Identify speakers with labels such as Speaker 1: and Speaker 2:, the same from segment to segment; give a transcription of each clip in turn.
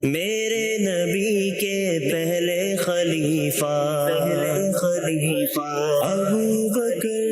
Speaker 1: میرے نبی کے پہلے خلیفہ ابو بکر،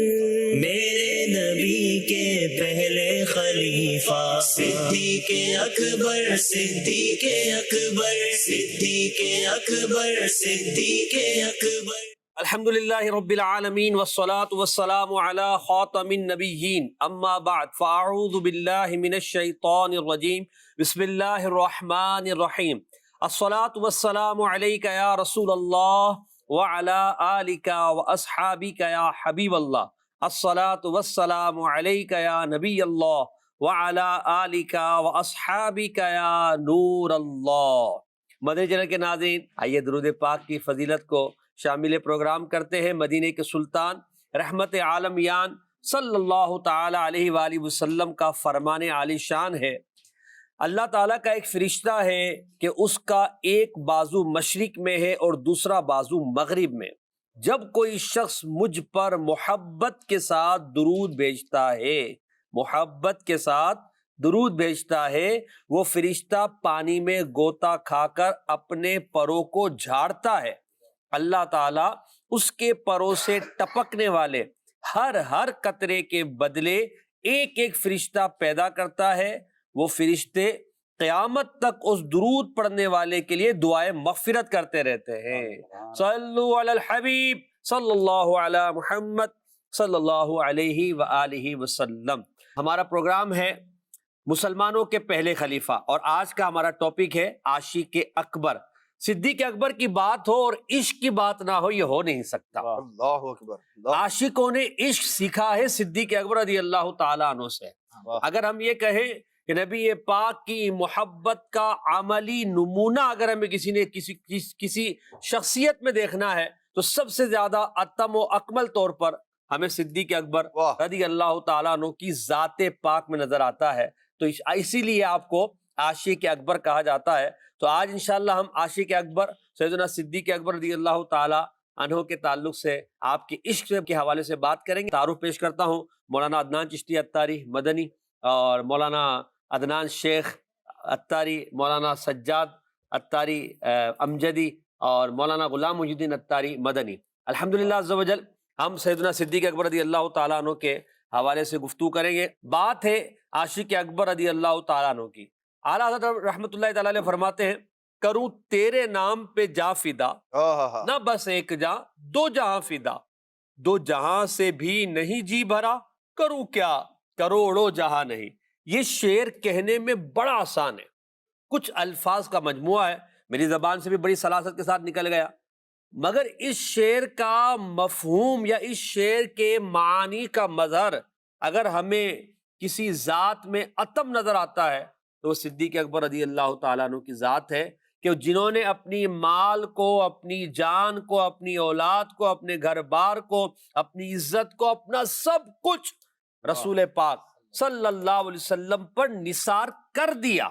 Speaker 1: میرے نبی کے پہلے خلیفہ صدیق اکبر، صدیق اکبر، صدیق اکبر، صدیق اکبر۔
Speaker 2: الحمدللہ رب العالمین والصلاة والسلام علی خاتم النبیین، اما بعد فاعوذ باللہ من الشیطان الرجیم، بسم اللہ الرحمن الرحیم۔ الصلاة والسلام علیک یا رسول اللہ وعلی آلک واصحابک یا حبیب اللہ۔ الصلاة والسلام علیک یا نبی اللہ وعلی آلک واصحابک یا نور اللہ۔ مدنی چینل کے ناظرین، آئیے درود پاک کی فضیلت کو شامل پروگرام کرتے ہیں۔ مدینے کے سلطان رحمت عالمیان صلی اللہ تعالی علیہ وآلہ وسلم کا فرمان عالی شان ہے، اللہ تعالیٰ کا ایک فرشتہ ہے کہ اس کا ایک بازو مشرق میں ہے اور دوسرا بازو مغرب میں۔ جب کوئی شخص مجھ پر محبت کے ساتھ درود بھیجتا ہے، محبت کے ساتھ درود بھیجتا ہے، وہ فرشتہ پانی میں غوطہ کھا کر اپنے پروں کو جھاڑتا ہے۔ اللہ تعالیٰ اس کے پروں سے ٹپکنے والے ہر قطرے کے بدلے ایک ایک فرشتہ پیدا کرتا ہے۔ وہ فرشتے قیامت تک اس درود پڑھنے والے کے لیے دعائیں مغفرت کرتے رہتے ہیں۔ صلو علی الحبیب صلی اللہ علی محمد صلی اللہ علیہ وآلہ وسلم۔ ہمارا پروگرام ہے مسلمانوں کے پہلے خلیفہ، اور آج کا ہمارا ٹاپک ہے عاشق اکبر۔ صدیق اکبر کی بات ہو اور عشق کی بات نہ ہو، یہ ہو نہیں سکتا۔
Speaker 3: اللہ اکبر۔
Speaker 2: عاشقوں نے عشق سیکھا ہے صدیق اکبر رضی اللہ تعالیٰ عنہ سے۔ اگر ہم یہ کہیں کہ نبی پاک کی محبت کا عملی نمونہ اگر ہمیں کسی شخصیت میں دیکھنا ہے تو سب سے زیادہ اتم و اکمل طور پر ہمیں صدیق اکبر رضی اللہ تعالیٰ عنہ کی ذات پاک میں نظر آتا ہے۔ تو اسی لیے آپ کو عاشق اکبر کہا جاتا ہے۔ تو آج انشاءاللہ ہم عاشق اکبر سیدنا صدیق اکبر رضی اللہ تعالیٰ عنہ کے تعلق سے آپ کے عشق کے حوالے سے بات کریں گے۔ تعارف پیش کرتا ہوں، مولانا عدنان چشتی عطاری مدنی، اور مولانا عدنان شیخ عطاری، مولانا سجاد عطاری امجدی، اور مولانا غلام محی الدین عطاری مدنی۔ الحمدللہ عز و جل ہم سیدنا صدیق اکبر رضی اللہ تعالیٰ عنہ کے حوالے سے گفتگو کریں گے۔ بات ہے عاشق اکبر رضی اللہ تعالیٰ عنہ کی۔ اعلیٰ حضرت رحمۃ اللہ تعالیٰ علیہ فرماتے ہیں، کروں تیرے نام پہ جاں فدا، نہ بس ایک جاں دو جہاں فدا، دو جہاں سے بھی نہیں جی بھرا، کروں کیا کروڑوں جہاں نہیں۔ یہ شعر کہنے میں بڑا آسان ہے، کچھ الفاظ کا مجموعہ ہے، میری زبان سے بھی بڑی سلاست کے ساتھ نکل گیا، مگر اس شعر کا مفہوم یا اس شعر کے معانی کا مظہر اگر ہمیں کسی ذات میں عتم نظر آتا ہے تو وہ صدیق اکبر رضی اللہ تعالیٰ عنہ کی ذات ہے، کہ جنہوں نے اپنی مال کو، اپنی جان کو، اپنی اولاد کو، اپنے گھر بار کو، اپنی عزت کو، اپنا سب کچھ رسول پاک صلی اللہ علیہ وسلم پر نثار کر دیا۔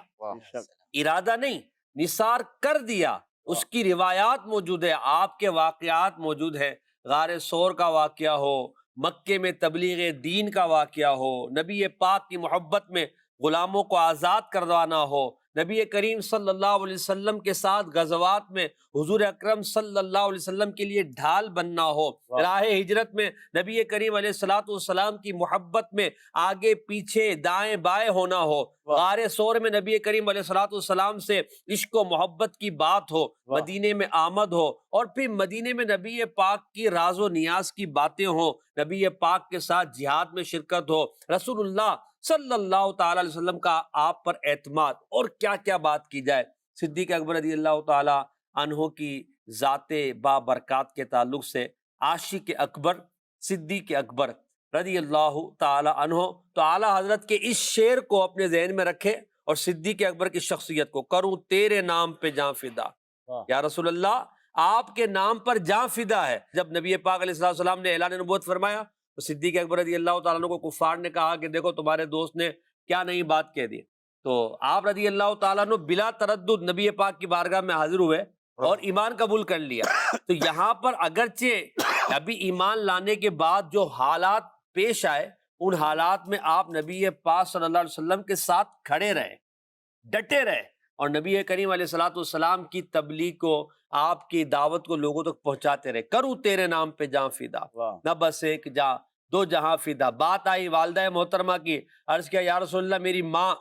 Speaker 2: ارادہ نہیں، نثار کر دیا۔ اس کی روایات موجود ہے، آپ کے واقعات موجود ہیں۔ غار ثور کا واقعہ ہو، مکے میں تبلیغ دین کا واقعہ ہو، نبی پاک کی محبت میں غلاموں کو آزاد کروانا ہو، نبی کریم صلی اللہ علیہ وسلم کے ساتھ غزوات میں حضور اکرم صلی اللہ علیہ وسلم کے لیے ڈھال بننا ہو، راہ ہجرت میں نبی کریم علیہ الصلوۃ والسلام کی محبت میں آگے پیچھے دائیں بائیں ہونا ہو، غار ثور میں نبی کریم علیہ الصلوۃ والسلام سے عشق و محبت کی بات ہو، مدینے میں آمد ہو، اور پھر مدینے میں نبی پاک کی راز و نیاز کی باتیں ہوں، نبی پاک کے ساتھ جہاد میں شرکت ہو، رسول اللہ صلی اللہ تعالیٰ علیہ وسلم کا آپ پر اعتماد، اور کیا کیا بات کی جائے۔ صدیق اکبر رضی اللہ تعالیٰ عنہ کی ذات بابرکات کے تعلق سے عاشق اکبر صدیق اکبر رضی اللہ تعالیٰ عنہ، تو اعلیٰ حضرت کے اس شعر کو اپنے ذہن میں رکھے اور صدیق اکبر کی شخصیت کو، کروں تیرے نام پہ جاں فدا۔ یا رسول اللہ، آپ کے نام پر جاں فدا ہے۔ جب نبی پاک علیہ السلام نے اعلان نبوت فرمایا تو صدیق اکبر رضی اللہ تعالیٰ عنہ کو کفار نے کہا کہ دیکھو تمہارے دوست نے کیا نئی بات کہہ دی۔ تو آپ رضی اللہ تعالیٰ عنہ بلا تردد نبی پاک کی بارگاہ میں حاضر ہوئے اور ایمان قبول کر لیا۔ تو یہاں پر اگرچہ ابھی ایمان لانے کے بعد جو حالات پیش آئے، ان حالات میں آپ نبی پاک صلی اللہ علیہ وسلم کے ساتھ کھڑے رہے، ڈٹے رہے، اور نبی کریم علیہ الصلوۃ والسلام کی تبلیغ کو، آپ کی دعوت کو لوگوں تک پہنچاتے رہے. کروں تیرے نام پہ جاں فدا، نہ بس ایک جاں دو جہاں فدا. بات آئی والدہ محترمہ کی، عرض کیا یا رسول اللہ میری ماں،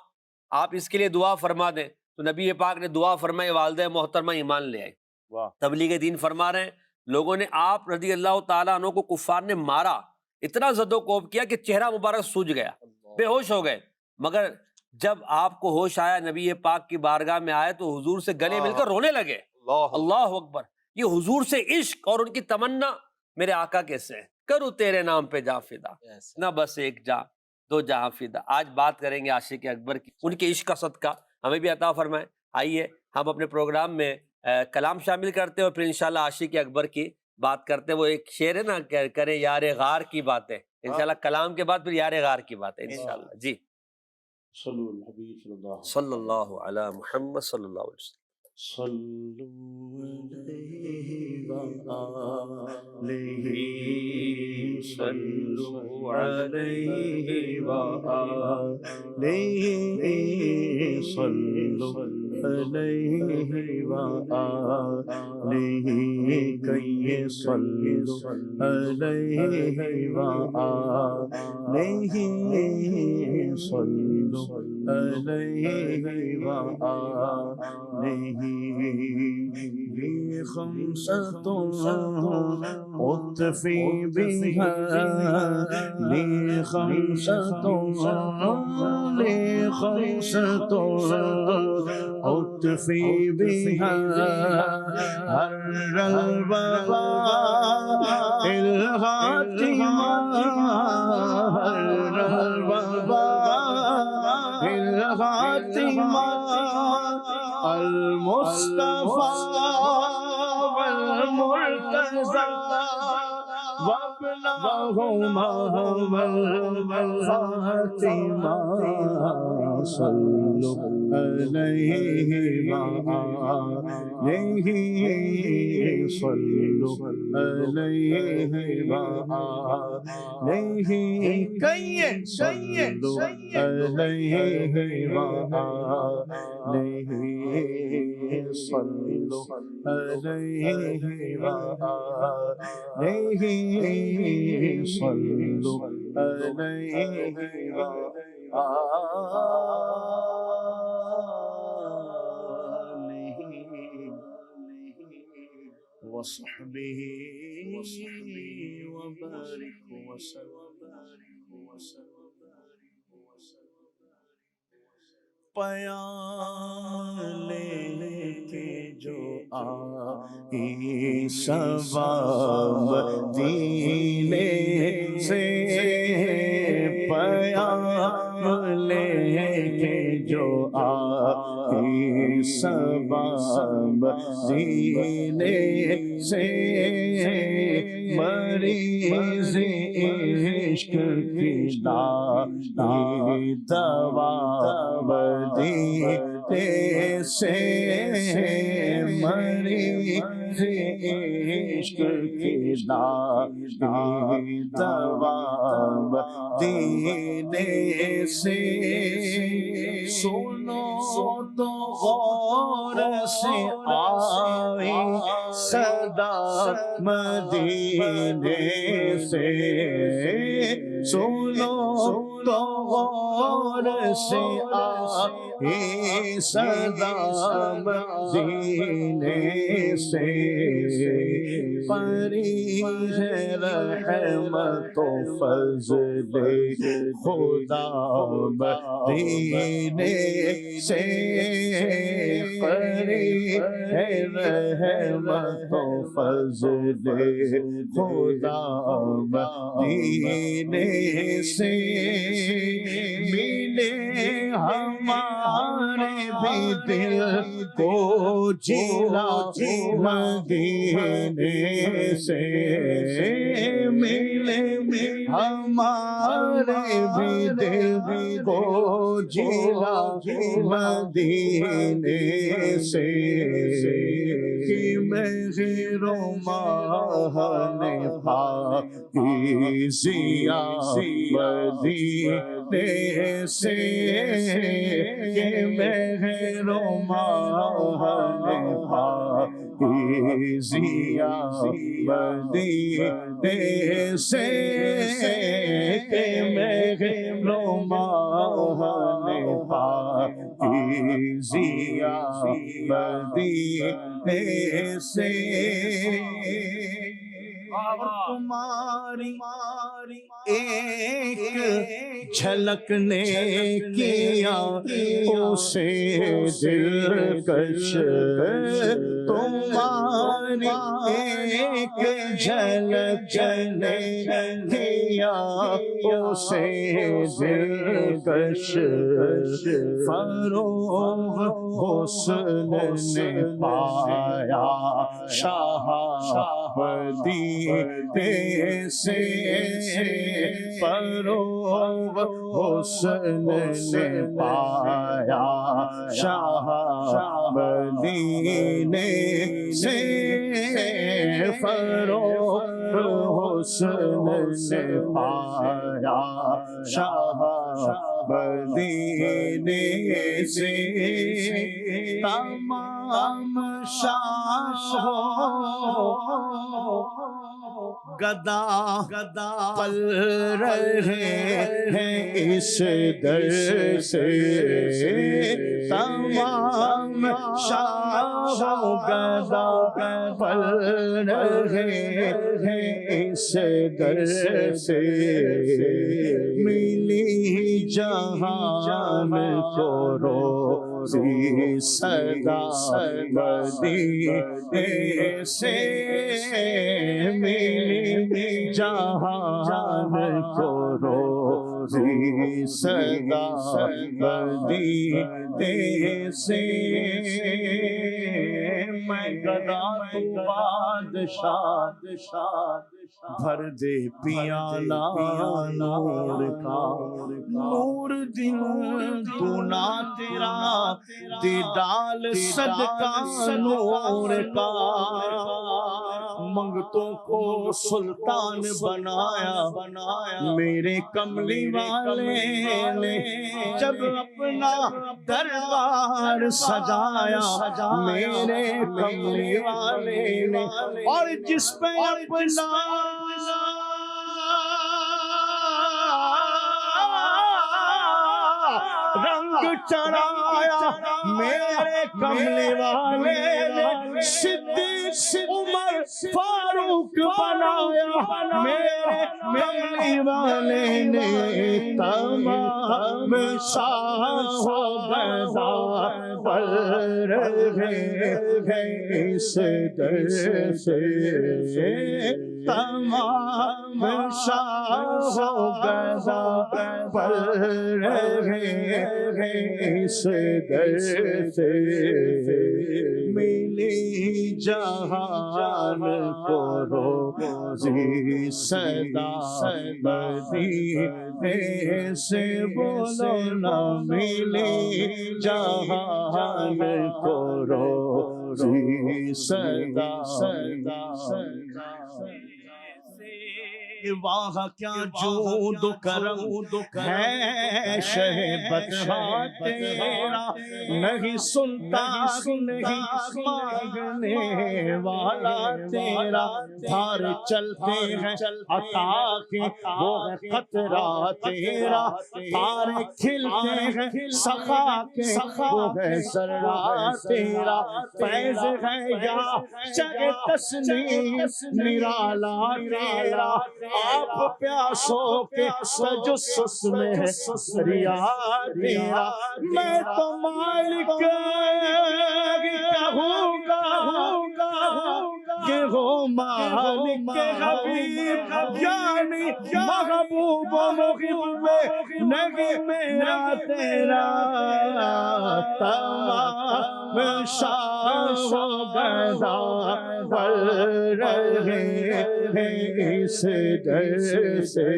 Speaker 2: آپ اس کے لیے دعا فرما دیں. تو نبی پاک نے دعا فرمائی، والدہ محترمہ ایمان لے آئی. تبلیغ دین فرما رہے ہیں. لوگوں نے آپ رضی اللہ تعالیٰ عنہ کو کفار نے مارا، اتنا زد و کوب کیا کہ چہرہ مبارک سوج گیا، بے ہوش ہو گئے. مگر جب آپ کو ہوش آیا، نبی پاک کی بارگاہ میں آئے تو حضور سے گلے مل کر رونے لگے. اللہ اکبر. یہ حضور سے عشق اور ان کی تمنا میرے آقا کیسے ہیں. کروں تیرے نام پہ جاں فدا، نہ بس ایک جاں دو جہاں فدا. آج بات کریں گے عاشق اکبر کی، ان کے عشق کا صدقہ ہمیں بھی عطا فرمائے. آئیے ہم اپنے پروگرام میں کلام شامل کرتے ہیں اور پھر انشاءاللہ عاشق اکبر کی بات کرتے ہیں. وہ ایک شعر ہے نا، کرے یار غار کی باتیں، انشاءاللہ کلام کے بعد پھر یار غار کی باتیں انشاءاللہ. جی صلی اللہ علی محمد صلی اللہ علیہ وسلم.
Speaker 3: صلوا علیہ وآلہ صلوا علیہ وآلہ کئی صلوا علیہ وآلہ صلوا علیہ وآلہ خمسة أطفي بها لي خمسة أطفي بها هر الوباء الغاتمة هر الوباء الغاتمة المصطفى والمرتضى وابنهما والفاطمة صلوا عليه وآله صلوا عليه وآله كي صلوا عليه وآله صلوا عليه وآله صلوا عليه وآله وصحبه وبارك وسلم. پیالے کے جو آئی ثواب دینے سے، پیالے کے جو آئی ثواب دینے سے، مریض عشق کی دوا دینے سے، مریض عشق کی دوا دینے سے. سنو تو غور سے آئی صدا مدینے سے، سنو تو غور سے آئی صدا مدینے سے. پری ہے رحمت و فضل خدا مدینے سے، پری ہے رحمت و فضل خدا مدینے سے. ملے ہمارے بھی دل کو جلا مدینے سے، ملے ہمارے بھی دل کو جلا مدینے سے. کہ مہر و ماہن پاکیزیاں مدینے سے کہ مہر و ماہر پاکیزیاں مدینے سے کہ مہر و ماہر پاکیزیاں مدینے سے اور تمہاری ایک جھلک نے کیا اسے دلکش تمہاری ایک جھلک نے کیا اسے دلکش فروغ حسن نے پایا شاہ مدینے سے فروغ حسن نے پایا شاہ مدینے سے فروغ حسن نے پایا شاہ مدینے سے تمام گدا پل رہے ہیں اس در سے تمام شاہ گدا پل رہے ہیں اس در سے ملی جہان کو روزی صدا مدینے سے ملی جہان کو روزی صدا مدینے سے میں گدا تو بادشاہ بھر دے پیالہ نور کا نور دل دونا تیرا دے ڈال صدقہ نور کا منگتوں کو سلطان بنایا میرے کملی والے نے جب اپنا دربار سجایا میرے کملی والے نے اور جس پہ اپنا رنگ چڑھایا میرے کملی والے نے صدیق عمر فاروق بنایا میرے کملی والے نے تمام شاہ گدا پر رہے اس در سے تمام شاہ گدا پر رہے اس در سے ملی جہان کو روزی صدا مدینے سے بولو نہ ملی جہان کو روزی صدا وہاں کیا جود کرم ہے شہبت تیرا نہیں سنتا نہیں مانگنے والا تیرا دھار چلتے ہیں عطا کے وہ خطرہ تیرا تارے کھلتے ہیں سخا کے وہ ہے ذرہ تیرا فیض ہے یا چگ تسلیم نرالا تیرا آپ پیاسوں کے تجسس میں ہے ریا تیرا میں تو مالک کہوں گا کہ ہو مالک حبیب یعنی محبوب و محب میں نہیں میرا تیرا تمام شاہ گدا پر رہے اس در سے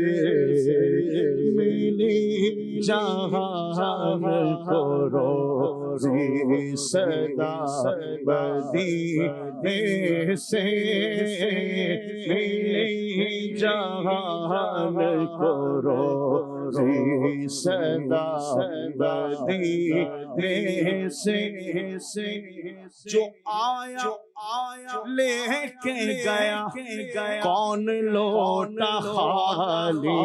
Speaker 3: ملی جہان کو روزی صدا مدینے سے ملی جہان کو روزی صدا مدینے سے جو آیا لے کے گیا کون لوٹا خالی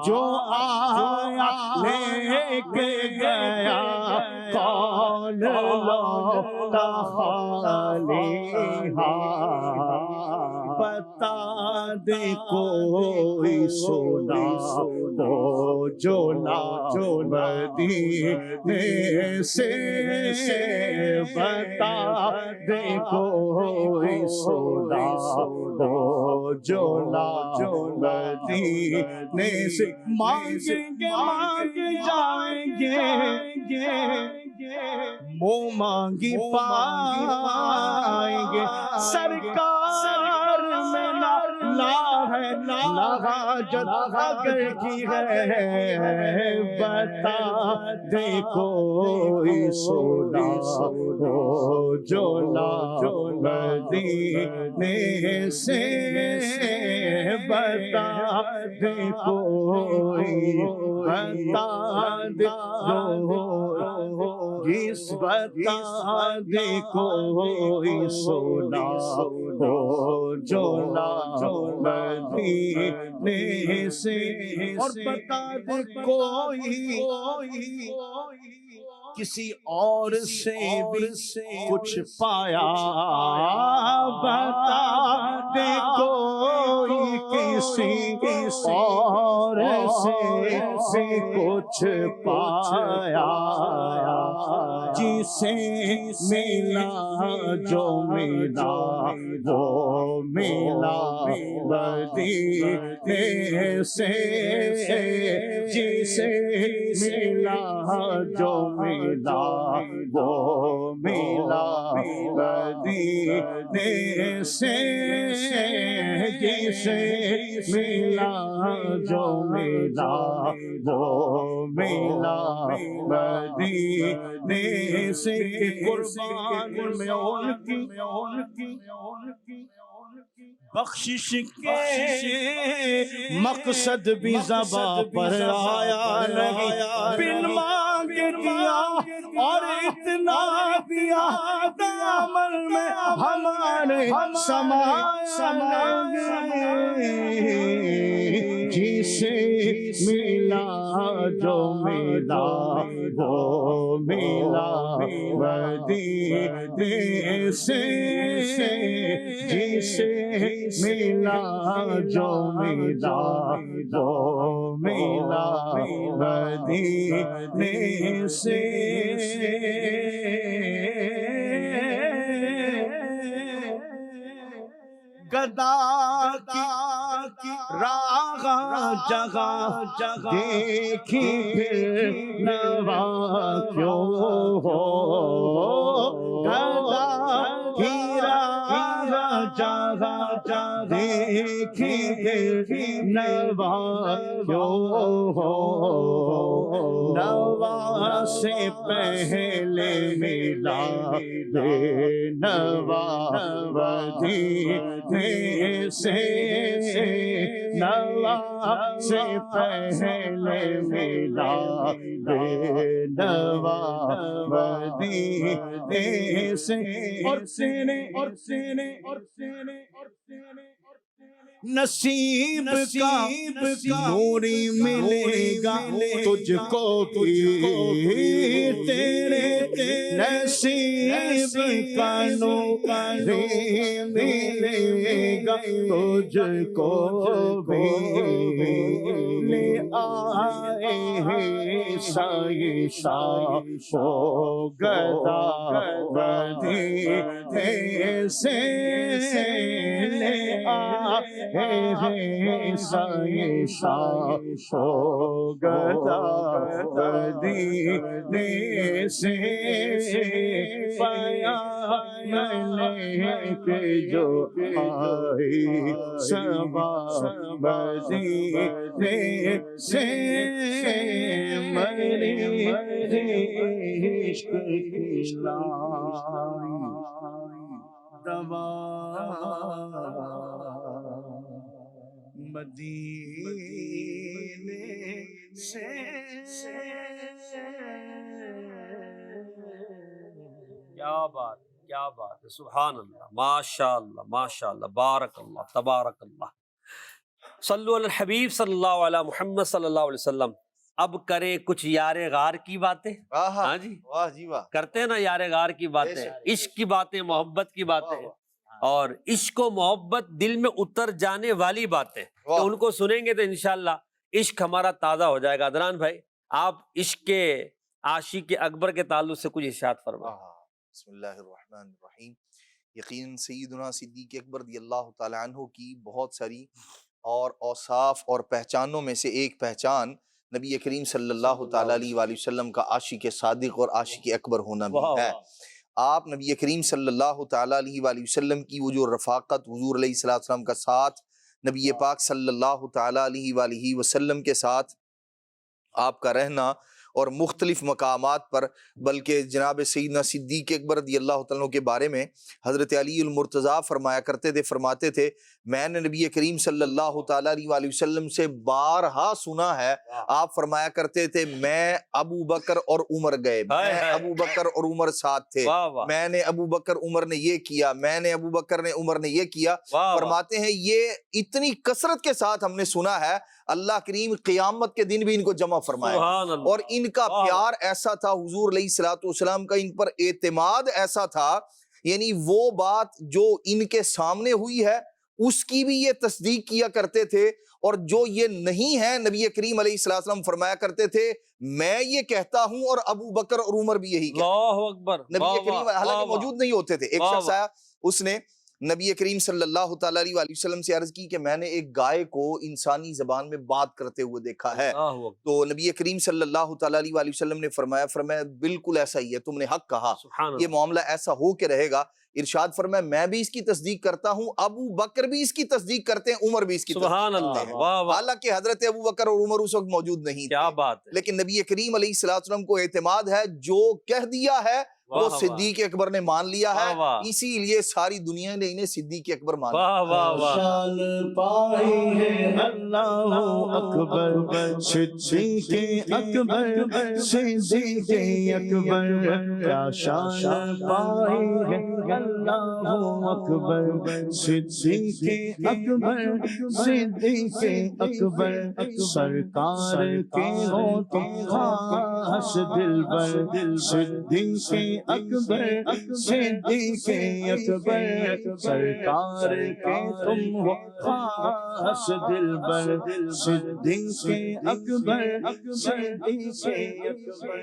Speaker 3: جو آیا لے کے گیا کون لوٹا خالی بتا دے کوئی سونا ہو جو لا مدینے سے بتا دے کوئی سونا ہو جو لا مدینے سے مانگیں گے مانگ جائیں گے منہ مانگی پائیں گے سرکار میں لا ہے حاجت اگر کی ہے بتا دے کوئی سونا ہو جو لا مدینے سے بتا دے کوئی بتا دے جس بتا دے کوئی سونا ہو جو لا مدینے سے اور بتا دے کوئی کسی اور سے بھی کچھ پایا بتا دے کوئی کسی اور سے بھی کچھ پایا جسے ملا جو ملا وہ ملا مدینے سے جسے ملا جو ملا وہ ملا مدینے سے جسے ملا جو ملا وہ ملا مدینے سے قربان میں ان کی بخشش کے مقصد بھی زباں پر آیا نہیں بن مانگ دیا اور اتنا دیا دامن میں ہمارے سمایا جسے ملا جو ملا وہ ملا مدینے سے جسے ملا جو ملا وہ ملا مدینے سے گدا کی راہ جگہ دیکھی پھر نوا کیوں ہو گدا کی راہ جگہ دیکھی پھر نوا کیوں ہو نوا سے پہلے ملا بے نوا مدینے سے نوا سے پہلے ملا بے نوا مدینے سے اور سینے نصیب کا نوری ملے گا تجھ کو تیرے نصیب کا نوری ملے گا تجھ کو لے آئے سائشہ ہو گدا مدینے سے لے آئے سائشہ ہو گدا مدینے سے پایا میں کے جو آئی سبا مدینے سے میری عشق کی لائی دوا مدینے سے
Speaker 2: کیا بات ہے، سبحان اللہ، ماشاء اللہ ماشاء اللہ، بارک اللہ تبارک اللہ۔ صلو علی الحبیب صلی اللہ علیہ محمد صلی اللہ علیہ وسلم۔ اب کریں کچھ یار غار کی باتیں۔ ہاں جی،
Speaker 3: واہ جی واہ،
Speaker 2: کرتے ہیں نا یار غار کی باتیں، عشق کی باتیں، محبت کی باتیں، اور عشق و محبت دل میں اتر جانے والی باتیں، تو ان کو سنیں گے تو انشاءاللہ عشق ہمارا تازہ ہو جائے گا۔ عدنان بھائی، آپ عشق کے عاشق اکبر کے تعلق سے کچھ ارشاد فرمائیں۔
Speaker 4: بسم اللہ الرحمن الرحیم۔ یقیناً سیدنا صدیق اکبر رضی اللہ تعالیٰ عنہ کی بہت ساری اور اوصاف اور پہچانوں میں سے ایک پہچان نبی کریم صلی اللہ تعالیٰ علیہ وآلہ وسلم کا عاشق صادق اور عاشق اکبر ہونا بھی ہے۔ آپ نبی کریم صلی اللہ تعالیٰ علیہ وآلہ وسلم کی وہ جو رفاقت، حضور علیہ السلام کا ساتھ، نبی پاک صلی اللہ تعالیٰ علیہ وآلہ وسلم کے ساتھ آپ کا رہنا، اور مختلف مقامات پر، بلکہ جناب سیدنا صدیق اکبر رضی اللہ تعالیٰ عنہ کے بارے میں حضرت علی المرتضیٰ فرمایا کرتے تھے، فرماتے تھے میں نے نبی کریم صلی اللہ تعالیٰ علیہ وآلہ وسلم سے بارہا سنا ہے، آپ فرمایا کرتے تھے میں ابو بکر اور عمر گئے، میں ابو بکر اور عمر ساتھ تھے، میں نے ابو بکر عمر نے یہ کیا، میں نے ابو بکر نے عمر نے یہ کیا۔ فرماتے ہیں یہ اتنی کثرت کے ساتھ ہم نے سنا ہے، اللہ کریم قیامت کے دن بھی ان کو جمع فرمائے، اور ان کا پیار ایسا تھا، حضور علیہ الصلوۃ والسلام کا ان پر اعتماد ایسا تھا، یعنی وہ بات جو ان کے سامنے ہوئی ہے اس کی بھی یہ تصدیق کیا کرتے تھے، اور جو یہ نہیں ہے نبی کریم علیہ السلام فرمایا کرتے تھے میں یہ کہتا ہوں اور ابو بکر اور عمر بھی یہی کہتے ہیں۔
Speaker 2: اللہ اکبر۔
Speaker 4: نبی کریم حالانکہ موجود نہیں ہوتے تھے، ایک شخص آیا، اس نے نبی کریم صلی اللہ تعالیٰ علیہ وآلہ وسلم سے عرض کی کہ میں نے ایک گائے کو انسانی زبان میں بات کرتے ہوئے دیکھا ہے، تو نبی کریم صلی اللہ تعالیٰ علیہ وآلہ وسلم نے فرمایا بالکل ایسا ہی ہے، تم نے حق کہا، یہ معاملہ ایسا ہو کے رہے گا۔ ارشاد فرمایا میں بھی اس کی تصدیق کرتا ہوں، ابو بکر بھی اس کی تصدیق کرتے ہیں، عمر بھی اس کی تصدیق کرتے ہیں، حالانکہ حضرت ابو بکر اور عمر اس وقت موجود نہیں تھے، لیکن نبی کریم علیہ السلام کو اعتماد ہے، جو کہہ دیا ہے وہ صدیق اکبر نے مان لیا ہے، اسی لیے ساری دنیا نے انہیں صدیق اکبر مان لیا۔
Speaker 3: شان پائی ہے اللہ اکبر، صدیق اکبر، صدیق اکبر، کیا شان پائی ہے اللہ اکبر، صدیق اکبر، صدیق اکبر، سرکار کے ہو تم خاص دلبر، صدیق اکبر، صدیق اکبر، سرکار کے تم ہو خاص دلبر، صدیق اکبر، صدیق اکبر۔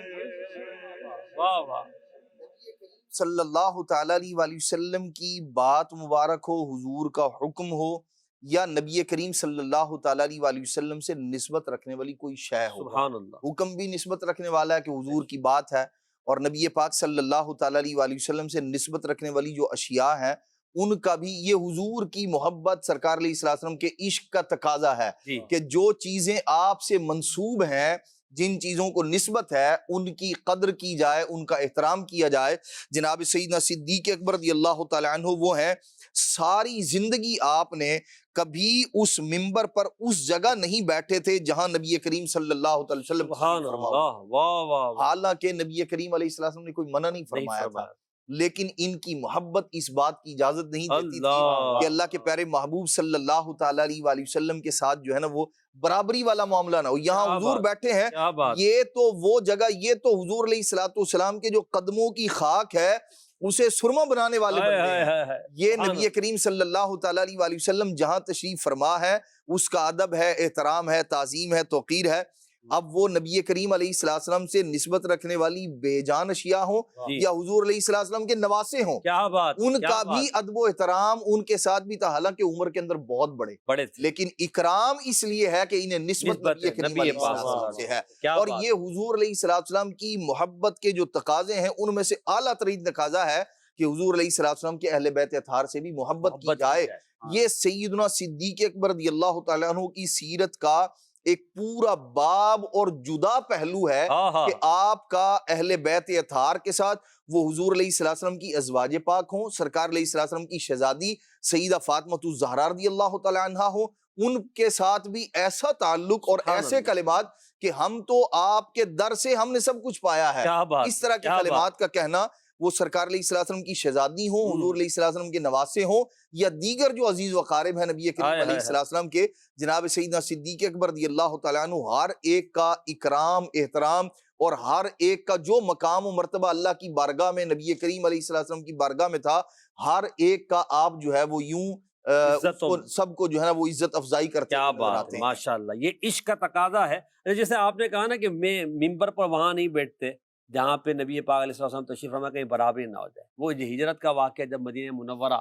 Speaker 4: صلی اللہ تعالیٰ علیہ وآلہ وسلم کی بات مبارک ہو، حضور کا حکم ہو، یا نبی کریم صلی اللہ تعالیٰ علیہ وآلہ وسلم سے نسبت رکھنے والی کوئی شے ہو،
Speaker 2: سبحان اللہ،
Speaker 4: حکم بھی نسبت رکھنے والا ہے کہ حضور کی بات ہے، اور نبی پاک صلی اللہ تعالیٰ علیہ وآلہ وسلم سے نسبت رکھنے والی جو اشیاء ہیں ان کا بھی یہ حضور کی محبت، سرکار علیہ السلام کے عشق کا تقاضا ہے کہ جو چیزیں آپ سے منسوب ہیں، جن چیزوں کو نسبت ہے، ان کی قدر کی جائے، ان کا احترام کیا جائے۔ جناب سیدنا صدیق اکبر رضی اللہ تعالیٰ عنہ وہ ہیں، ساری زندگی آپ نے کبھی اس منبر پر اس جگہ نہیں بیٹھے تھے جہاں نبی کریم صلی اللہ علیہ وسلم حالانکہ نبی کریم علیہ السلام نے کوئی منع نہیں فرمایا تھا، لیکن ان کی محبت اس بات کی اجازت نہیں دیتی تھی کہ اللہ کے پیارے محبوب صلی اللہ تعالیٰ علیہ وآلہ وسلم کے ساتھ جو ہے نا وہ برابری والا معاملہ نہ ہو۔ یہاں حضور بیٹھے ہیں، یہ تو وہ جگہ، یہ تو حضور علیہ السلام کے جو قدموں کی خاک ہے اسے سرما بنانے والے بندے ہیں۔ یہ نبی کریم صلی اللہ تعالیٰ علیہ وآلہ وسلم جہاں تشریف فرما ہے اس کا ادب ہے، احترام ہے، تعظیم ہے، توقیر ہے۔ اب وہ نبی کریم علیہ السلام سے نسبت رکھنے والی بے جان اشیاء ہوں یا حضور علیہ السلام کے نواسے ہوں، ان کا بھی ادب و احترام ان کے ساتھ بھی تھا، حالانکہ عمر کے اندر بہت بڑے، لیکن اکرام اس لیے ہے کہ انہیں نسبت نبی کریم علیہ السلام سے ہے، اور یہ حضور علیہ السلام کی محبت کے جو تقاضے ہیں ان میں سے اعلیٰ ترین تقاضا ہے کہ حضور علیہ السلام کے اہل بیت اطہار سے بھی محبت کی جائے۔ یہ سیدنا صدیق اکبر رضی اللہ تعالیٰ عنہ کی سیرت کا ایک پورا باب اور جدا پہلو ہے کہ آپ کا اہل بیت اطہار کے ساتھ وہ حضور علیہ الصلوۃ والسلام کی ازواج پاک ہوں، سرکار علیہ الصلوۃ والسلام کی شہزادی سیدہ فاطمہ الزہرا رضی اللہ تعالی عنہا ہوں، ان کے ساتھ بھی ایسا تعلق اور ایسے کلمات کہ ہم تو آپ کے در سے ہم نے سب کچھ پایا ہے، اس طرح کے کلمات کا کہنا، وہ سرکار علیہ الصلوۃ والسلام کی شہزادی ہوں، حضور علیہ الصلوۃ والسلام کے نواسے ہوں، یا دیگر جو عزیز و قارب ہیں نبی کریم علیہ الصلوۃ والسلام کے، جناب سیدنا صدیق اکبر رضی اللہ تعالیٰ عنہ، ہر ایک کا اکرام احترام اور ہر ایک کا جو مقام و مرتبہ اللہ کی بارگاہ میں نبی کریم علیہ الصلوۃ والسلام کی بارگاہ میں تھا، ہر ایک کا آپ جو ہے وہ یوں سب کو جو ہے نا وہ عزت افزائی کرتے ہیں۔
Speaker 2: کیا بات ہے، ماشاءاللہ، یہ عشق کا تقاضا ہے۔ جیسے آپ نے کہا نا کہ میں ممبر پر وہاں نہیں بیٹھتے جہاں پہ نبی پاک علیہ السلام تشریف فرما کہیں برابری نہ ہو جائے۔ وہ ہجرت کا واقعہ جب مدینہ منورہ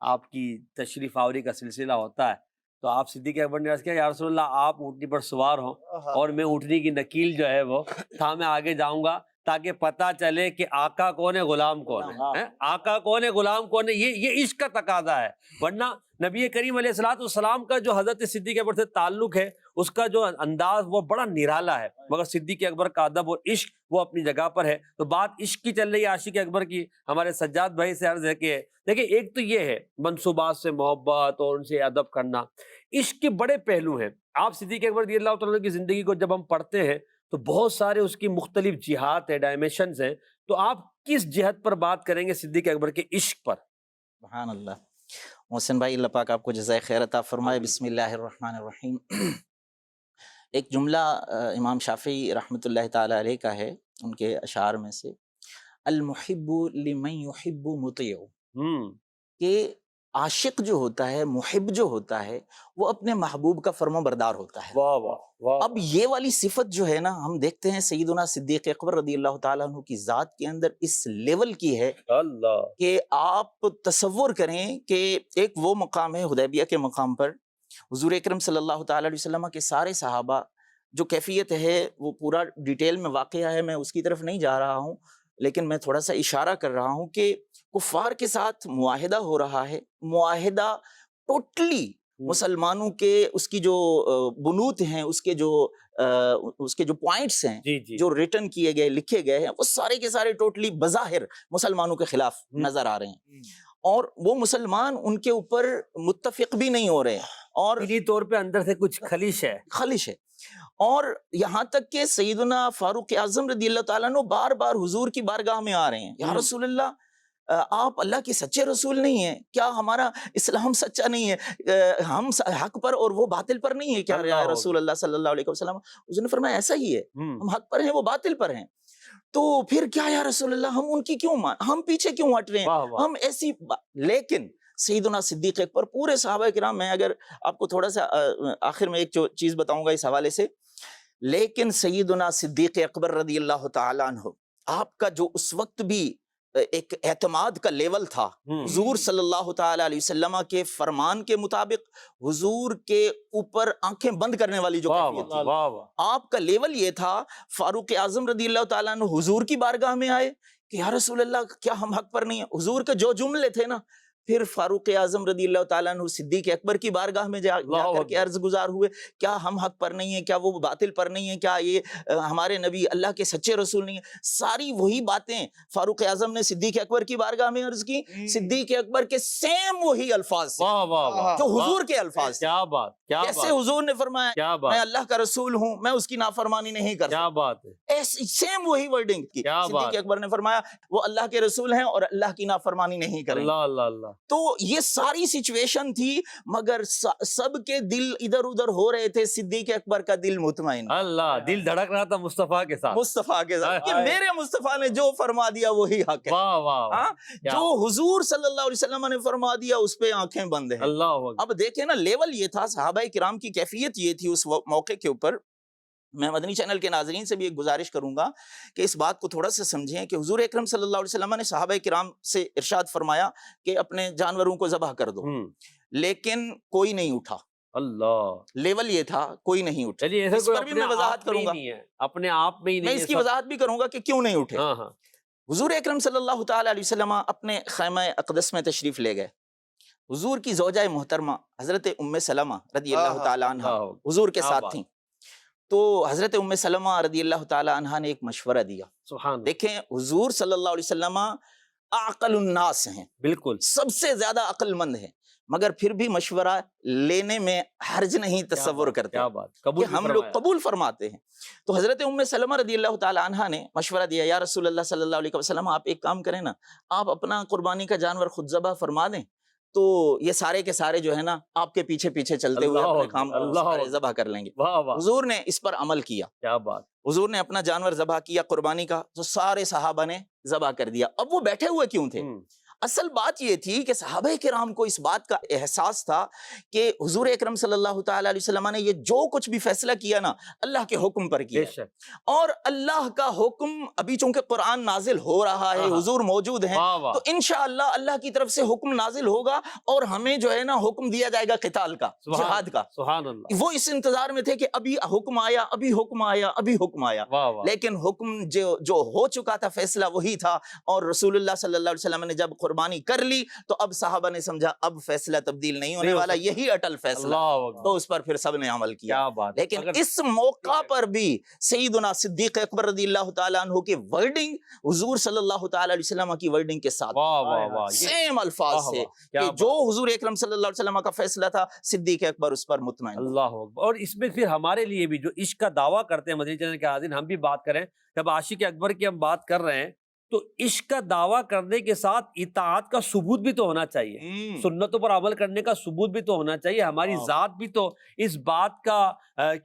Speaker 2: آپ کی تشریف آوری کا سلسلہ ہوتا ہے تو آپ صدیق اکبر نے عرض کیا یا رسول اللہ آپ اونٹنی پر سوار ہوں اور میں اونٹنی کی نکیل جو ہے وہ تھامے آگے جاؤں گا تاکہ پتہ چلے کہ آقا کون ہے غلام کون ہے، آقا کون ہے غلام کون ہے۔ یہ عشق کا تقاضا ہے، ورنہ نبی کریم علیہ الصلوۃ والسلام کا جو حضرت صدیق اکبر سے تعلق ہے اس کا جو انداز وہ بڑا نرالا ہے، مگر صدیق اکبر کا ادب اور عشق وہ اپنی جگہ پر ہے۔ تو بات عشق کی چل رہی ہے، عاشق اکبر کی، ہمارے سجاد بھائی سے عرض ہے کہ دیکھیں ایک تو یہ ہے منصوبات سے محبت اور ان سے ادب کرنا، عشق کے بڑے پہلو ہیں۔ آپ صدیق اکبر رضی اللہ تعالیٰ کی زندگی کو جب ہم پڑھتے ہیں تو بہت سارے اس کی مختلف جہات ہیں، ڈائمیشنز ہیں، تو آپ کس جہت پر بات کریں گے صدیق اکبر کے عشق پر؟
Speaker 5: سبحان اللہ۔ محسن بھائی اللہ پاک آپ کو جزائے خیر عطا فرمائے۔ بسم اللہ الرحمن الرحیم۔ ایک جملہ امام شافعی رحمۃ اللہ تعالی علیہ کا ہے ان کے اشعار میں سے، المحب لمن یحب مطیع، کہ عاشق جو ہوتا ہے، محب جو ہوتا ہے، وہ اپنے محبوب کا فرما بردار ہوتا ہے۔
Speaker 2: واہ واہ واہ۔
Speaker 5: اب یہ والی صفت جو ہے نا ہم دیکھتے ہیں سیدنا صدیق اکبر رضی اللہ تعالیٰ عنہ کی ذات کے اندر اس لیول کی ہے
Speaker 2: اللہ
Speaker 5: کہ آپ تصور کریں کہ ایک وہ مقام ہے حدیبیہ کے مقام پر حضور اکرم صلی اللہ تعالیٰ علیہ وسلم کے سارے صحابہ، جو کیفیت ہے وہ پورا ڈیٹیل میں واقعہ ہے، میں اس کی طرف نہیں جا رہا ہوں، لیکن میں تھوڑا سا اشارہ کر رہا ہوں کہ کفار کے ساتھ معاہدہ ہو رہا ہے، معاہدہ ٹوٹلی مسلمانوں کے اس کی جو بنود ہیں، اس کے جو پوائنٹس ہیں جو ریٹن کیے گئے لکھے گئے ہیں، وہ سارے کے سارے ٹوٹلی بظاہر مسلمانوں کے خلاف نظر آ رہے ہیں، اور وہ مسلمان ان کے اوپر متفق بھی نہیں ہو رہے ہیں، اور
Speaker 2: طور پہ اندر سے کچھ خلش ہے،
Speaker 5: اور یہاں تک کہ سیدنا فاروق اعظم رضی اللہ تعالیٰ عنہ بار بار حضور کی بارگاہ میں آ رہے ہیں، یا رسول اللہ آپ اللہ کے سچے رسول نہیں ہیں کیا؟ ہمارا اسلام سچا نہیں ہے، ہم حق پر اور وہ باطل پر نہیں ہے کیا یا رسول اللہ صلی اللہ علیہ وسلم؟ اس نے فرمایا ایسا ہی ہے، ہم حق پر ہیں وہ باطل پر ہیں، تو پھر کیا یا رسول اللہ ہم ان کی کیوں ہم پیچھے کیوں ہٹ رہے ہیں، ہم ایسی لیکن سیدنا صدیق اکبر پورے صحابہ کرام، میں اگر آپ کو تھوڑا سا آخر میں ایک چیز بتاؤں گا اس حوالے سے، لیکن سیدنا صدیق اکبر رضی اللہ تعالیٰ عنہ آپ کا جو اس وقت بھی ایک اعتماد کا لیول تھا حضور صلی اللہ تعالیٰ علیہ وسلم کے فرمان کے مطابق، حضور کے اوپر آنکھیں بند کرنے والی جو کیفیت تھی، آپ کا لیول یہ تھا، فاروق اعظم رضی اللہ تعالیٰ عنہ حضور کی بارگاہ میں آئے کہ یا رسول اللہ کیا ہم حق پر نہیں ہیں؟ حضور کے جو جملے تھے نا، پھر فاروق اعظم رضی اللہ تعالیٰ عنہ صدیق اکبر کی بارگاہ میں جا کر کے عرض گزار ہوئے، کیا ہم حق پر نہیں ہیں؟ کیا وہ باطل پر نہیں ہیں؟ کیا یہ ہمارے نبی اللہ کے سچے رسول نہیں ہیں؟ ساری وہی باتیں فاروق اعظم نے صدیق اکبر کی بارگاہ میں عرض کی، صدیق اکبر کے سیم وہی الفاظ جو حضور کے الفاظ،
Speaker 2: کیا بات،
Speaker 5: کیسے حضور نے فرمایا میں اللہ کا رسول ہوں، میں اس کی نافرمانی نہیں کرتا،
Speaker 2: کیا بات ہے،
Speaker 5: سیم وہی ورڈنگ کی، صدیق اکبر نے فرمایا وہ اللہ کے رسول ہیں اور اللہ کی نافرمانی نہیں کریں۔
Speaker 2: اللہ اللہ اللہ۔
Speaker 5: تو یہ ساری سچویشن تھی، مگر سب کے دل ادھر ادھر ہو رہے تھے، صدیق اکبر کا دل مطمئن،
Speaker 2: اللہ دل دھڑک رہا تھا مصطفیٰ کے ساتھ،
Speaker 5: کہ میرے مصطفیٰ نے جو فرما دیا وہی حق ہے،
Speaker 2: واہ واہ،
Speaker 5: جو حضور صلی اللہ علیہ وسلم نے فرما دیا اس پہ آنکھیں بند ہیں۔
Speaker 2: اللہ
Speaker 5: اب دیکھیں نا لیول یہ تھا، صحابہ کرام کی کیفیت یہ تھی اس موقع کے اوپر۔ میں مدنی چینل کے ناظرین سے بھی ایک گزارش کروں گا کہ اس بات کو تھوڑا سا سمجھیں کہ حضور اکرم صلی اللہ علیہ وسلم نے صحابہ کرام سے ارشاد فرمایا کہ اپنے جانوروں کو ذبح کر دو، لیکن کوئی نہیں اٹھا،
Speaker 2: اللہ
Speaker 5: لیول یہ تھا کوئی نہیں اٹھا۔ اس پر بھی میں وضاحت کروں گا،
Speaker 2: اپنے آپ میں ہی نہیں،
Speaker 5: میں اس کی وضاحت بھی کروں گا کہ کیوں نہیں اٹھے۔ حضور اکرم صلی اللہ تعالی علیہ وسلم اپنے خیمہ اقدس میں تشریف لے گئے، حضور کی زوجہ محترمہ حضرت ام سلمہ رضی اللہ تعالی عنہ حضور کے ساتھ تھیں، تو حضرت ام سلمہ رضی اللہ تعالی عنہا نے ایک مشورہ دیا.
Speaker 2: سبحان اللہ.
Speaker 5: دیکھیں حضور صلی اللہ علیہ وسلم اعقل الناس ہیں،
Speaker 2: بالکل
Speaker 5: سب سے زیادہ عقل مند ہیں، مگر پھر بھی مشورہ لینے میں حرج نہیں تصور کرتے
Speaker 2: کیا بات
Speaker 5: کہ
Speaker 2: قبول
Speaker 5: ہم لوگ قبول فرماتے ہیں. تو حضرت ام سلمہ رضی اللہ تعالی عنہا نے مشورہ دیا، یا رسول اللہ صلی اللہ علیہ وسلم آپ ایک کام کریں نا، آپ اپنا قربانی کا جانور خود ذبح فرما دیں، تو یہ سارے کے سارے جو ہے نا آپ کے پیچھے پیچھے چلتے ہوئے اپنے کام سارے ذبح کر لیں گے.
Speaker 2: واہ واہ
Speaker 5: حضور نے اس پر عمل کیا،
Speaker 2: کیا بات.
Speaker 5: حضور نے اپنا جانور ذبح کیا قربانی کا، تو سارے صحابہ نے ذبح کر دیا. اب وہ بیٹھے ہوئے کیوں تھے؟ اصل بات یہ تھی کہ صحابہ کرام کو اس بات کا احساس تھا کہ حضور اکرم صلی اللہ تعالی علیہ وسلم نے یہ جو کچھ بھی فیصلہ کیا نا اللہ کے حکم پر کیا، اور اللہ کا حکم ابھی چونکہ قرآن نازل ہو رہا ہے، حضور موجود ہیں، تو انشاءاللہ اللہ کی طرف سے حکم نازل ہوگا اور ہمیں جو ہے نا حکم دیا جائے گا قتال کا، جہاد کا.
Speaker 2: سبحان اللہ.
Speaker 5: وہ اس انتظار میں تھے کہ ابھی حکم آیا، ابھی حکم آیا، ابھی حکم آیا. لیکن حکم جو ہو چکا تھا فیصلہ وہی تھا، اور رسول اللہ صلی اللہ علیہ وسلم نے جب قربانی کر لی تو اب صحابہ نے سمجھا اب فیصلہ تبدیل نہیں ہونے والا، یہی اٹل فیصلہ، تو اس پر پھر سب نے عمل کیا. لیکن اس موقع پر بھی سیدنا صدیق اکبر رضی اللہ تعالیٰ عنہ کی ورڈنگ حضور صلی اللہ تعالیٰ علیہ وسلم کی ورڈنگ کے ساتھ سیم الفاظ سے کہ جو حضور اکرم صلی اللہ علیہ وسلم کا فیصلہ تھا صدیق اکبر اس پر مطمئن.
Speaker 2: اللہ اکبر. اور اس میں پھر ہمارے لیے بھی جو عشق کا دعویٰ کرتے ہیں مدنی چینل کے حاضرین، ہم بھی بات کریں، جب عاشق اکبر کی ہم بات کر رہے ہیں تو عشق کا دعویٰ کرنے کے ساتھ اطاعت کا ثبوت بھی تو ہونا چاہیے، سنتوں پر عمل کرنے کا ثبوت بھی تو ہونا چاہیے. ہماری ذات بھی تو اس بات کا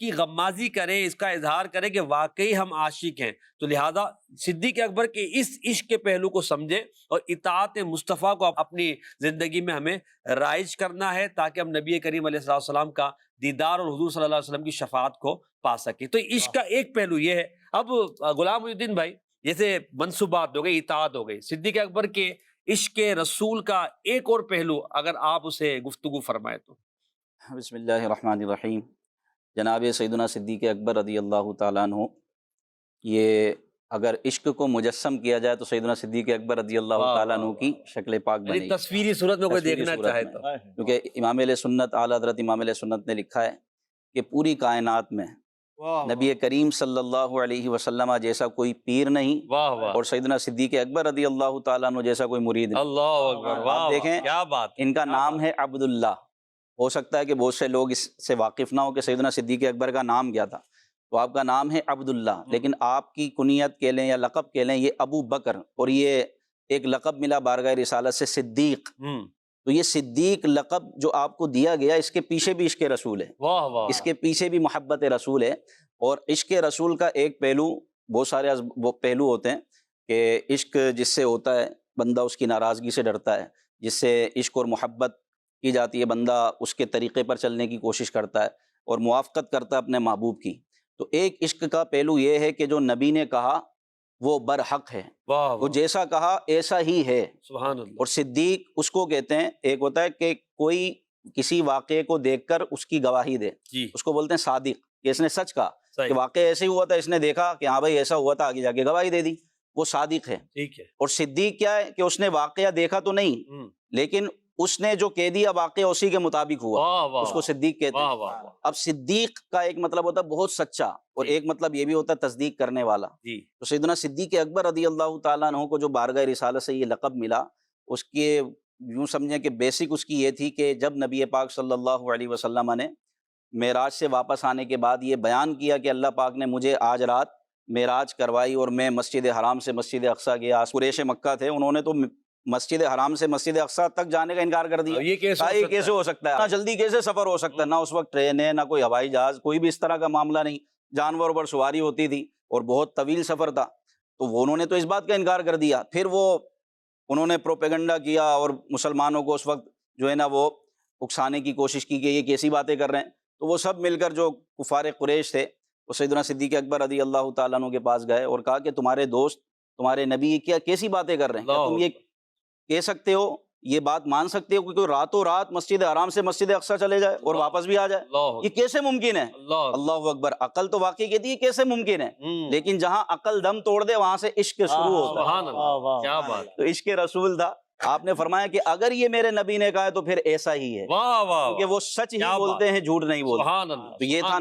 Speaker 2: کی غمازی کرے، اس کا اظہار کرے کہ واقعی ہم عاشق ہیں. تو لہذا صدیق اکبر کے اس عشق کے پہلو کو سمجھے اور اطاعت مصطفیٰ کو اپنی زندگی میں ہمیں رائج کرنا ہے، تاکہ ہم نبی کریم علیہ السلام کا دیدار اور حضور صلی اللہ علیہ وسلم کی شفاعت کو پا سکیں. تو عشق کا ایک پہلو یہ ہے. اب غلام محی الدین بھائی، جیسے منصوبات ہو گئی، اطاعت ہو گئی، صدیق اکبر کے عشق رسول کا ایک اور پہلو اگر آپ اسے گفتگو فرمائے تو.
Speaker 6: بسم اللہ الرحمن الرحیم. جناب سیدنا صدیق اکبر رضی اللہ تعالیٰ عنہ، یہ اگر عشق کو مجسم کیا جائے تو سیدنا صدیق اکبر رضی اللہ تعالیٰ عنہ کی شکل پاک بنے گی،
Speaker 2: تصویری صورت میں کوئی دیکھنا چاہے تو.
Speaker 6: کیونکہ امام علیہ سنت اعلیٰ حضرت امام علیہ سنت نے لکھا ہے کہ پوری کائنات میں نبی کریم صلی اللہ علیہ وسلم جیسا کوئی پیر نہیں، اور سیدنا صدیق اکبر رضی اللہ تعالیٰ عنہ جیسا کوئی مرید نہیں.
Speaker 2: اللہ اکبر.
Speaker 6: آپ دیکھیں
Speaker 2: کیا بات.
Speaker 6: ان کا نام ہے عبداللہ. ہو سکتا ہے کہ بہت سے لوگ اس سے واقف نہ ہو کہ سیدنا صدیق اکبر کا نام کیا تھا، تو آپ کا نام ہے عبداللہ، لیکن آپ کی کنیت کہہ لیں یا لقب کہہ لیں یہ ابو بکر، اور یہ ایک لقب ملا بارگاہ رسالت سے صدیق. تو یہ صدیق لقب جو آپ کو دیا گیا، اس کے پیچھے بھی عشق رسول ہے، اس کے پیچھے بھی محبت رسول ہے. اور عشق رسول کا ایک پہلو، بہت سارے وہ پہلو ہوتے ہیں کہ عشق جس سے ہوتا ہے بندہ اس کی ناراضگی سے ڈرتا ہے، جس سے عشق اور محبت کی جاتی ہے بندہ اس کے طریقے پر چلنے کی کوشش کرتا ہے اور موافقت کرتا ہے اپنے محبوب کی. تو ایک عشق کا پہلو یہ ہے کہ جو نبی نے کہا وہ برحق ہے، وہ جیسا کہا ایسا ہی ہے.
Speaker 2: سبحان اللہ.
Speaker 6: اور صدیق اس کو کہتے ہیں، ایک ہوتا ہے کہ کوئی کسی واقعے کو دیکھ کر اس کی گواہی دے، اس کو بولتے ہیں صادق، کہ اس نے سچ کہا کہ واقعہ ایسے ہی ہوا تھا، اس نے دیکھا کہ ہاں بھائی ایسا ہوا تھا، آگے جا کے گواہی دے دی، وہ صادق ہے.
Speaker 2: ٹھیک ہے.
Speaker 6: اور صدیق کیا ہے کہ اس نے واقعہ دیکھا تو نہیں، لیکن اس نے جو کہہ دیا واقعہ اسی کے مطابق ہوا، اس کو صدیق کہتے ہیں. اب صدیق کا ایک مطلب ہوتا ہے بہت سچا، اور ایک مطلب یہ بھی ہوتا ہے تصدیق کرنے والا. تو سیدنا صدیق اکبر رضی اللہ تعالیٰ عنہ کو جو بارگاہ رسالت سے یہ لقب ملا، اس کے یوں سمجھیں کہ بیسک اس کی یہ تھی کہ جب نبی پاک صلی اللہ علیہ وسلم نے معراج سے واپس آنے کے بعد یہ بیان کیا کہ اللہ پاک نے مجھے آج رات معراج کروائی اور میں مسجد حرام سے مسجد اقصیٰ گیا. قریش مکہ تھے، انہوں نے تو مسجد حرام سے مسجد اقصیٰ تک جانے کا انکار کر دیا. یہ کیسے ہو سکتا ہے؟ نہ جلدی کیسے سفر ہو سکتا ہے، نہ اس وقت ٹرین ہے، نہ کوئی ہوائی جہاز، کوئی بھی اس طرح کا معاملہ نہیں، جانور پر سواری ہوتی تھی اور بہت طویل سفر تھا. تو انہوں نے تو اس بات کا انکار کر دیا. پھر انہوں نے پروپیگنڈا کیا اور مسلمانوں کو اس وقت جو ہے نا وہ اکسانے کی کوشش کی کہ یہ کیسی باتیں کر رہے ہیں. تو وہ سب مل کر جو کفار قریش تھے وہ سیدنا صدیق اکبر رضی اللہ تعالیٰ عنہ کے پاس گئے اور کہا کہ تمہارے دوست، تمہارے نبی یہ کیسی باتیں کر رہے ہیں، کیا تم یہ کہہ سکتے ہو، یہ بات مان سکتے ہو کہ کوئی راتوں رات مسجد حرام سے مسجد اقصیٰ چلے جائے اور واپس بھی آ جائے؟ یہ کیسے ممکن ہے؟ اللہ اکبر. عقل تو واقعی کہتی ہے کیسے ممکن ہے، لیکن جہاں عقل دم توڑ دے وہاں سے عشق شروع ہوتا ہے.
Speaker 2: کیا بات.
Speaker 6: تو عشق رسول تھا. آپ نے فرمایا کہ اگر یہ میرے نبی نے کہا ہے تو پھر ایسا ہی ہے،
Speaker 2: واہ واہ
Speaker 6: کیونکہ وہ سچ ہی
Speaker 2: کیا
Speaker 6: بولتے ہیں، جھوٹ نہیں بولتے۔
Speaker 2: سبحان اللہ،
Speaker 6: تو یہ تھا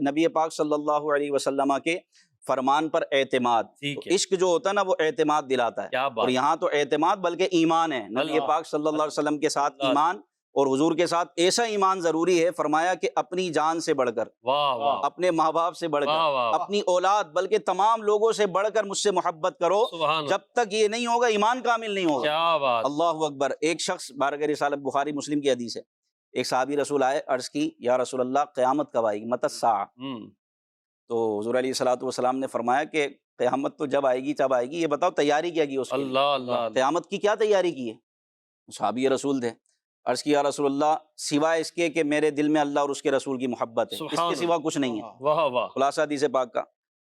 Speaker 6: نبی پاک صلی اللہ علیہ وسلم کے فرمان پر اعتماد۔
Speaker 2: ٹھیک
Speaker 6: تو
Speaker 2: ہے،
Speaker 6: عشق جو ہوتا ہے نا وہ اعتماد دلاتا ہے،
Speaker 2: کیا
Speaker 6: اور
Speaker 2: بات،
Speaker 6: یہاں تو اعتماد بلکہ ایمان ہے۔ نبی
Speaker 2: اللہ،
Speaker 6: پاک صلی اللہ علیہ وسلم کے ساتھ
Speaker 2: اللہ،
Speaker 6: ایمان، اور حضور کے ساتھ ایسا ایمان ضروری ہے، فرمایا کہ اپنی جان سے بڑھ کر،
Speaker 2: واہ واہ
Speaker 6: اپنے ماں باپ سے بڑھ
Speaker 2: واہ
Speaker 6: کر،
Speaker 2: واہ،
Speaker 6: اپنی اولاد بلکہ تمام لوگوں سے بڑھ کر مجھ سے محبت کرو۔
Speaker 2: سبحان اللہ،
Speaker 6: جب تک یہ نہیں ہوگا ایمان کامل نہیں ہوگا۔
Speaker 2: کیا بات،
Speaker 6: اللہ اکبر۔ ایک شخص، بارگاہ رسالت بخاری مسلم کی حدیث ہے، ایک صحابی رسول آئے، عرض کی یا رسول اللہ قیامت کب آئے گی، متی الساعہ؟ تو حضور علیہ الصلوۃ والسلام نے فرمایا کہ قیامت تو جب آئے گی تب آئے گی، یہ بتاؤ تیاری کیا کی اس کے لیے؟
Speaker 2: اللہ اللہ،
Speaker 6: قیامت کی کیا تیاری کی ہے؟ صحابی رسول تھے، عرض کی یا رسول اللہ سوائے اس کے کہ میرے دل میں اللہ اور اس کے رسول کی محبت ہے، اس
Speaker 2: سبحان
Speaker 6: کے سوا کچھ نہیں ہے۔
Speaker 2: واہ واہ،
Speaker 6: خلاصہ حدیث پاک کا،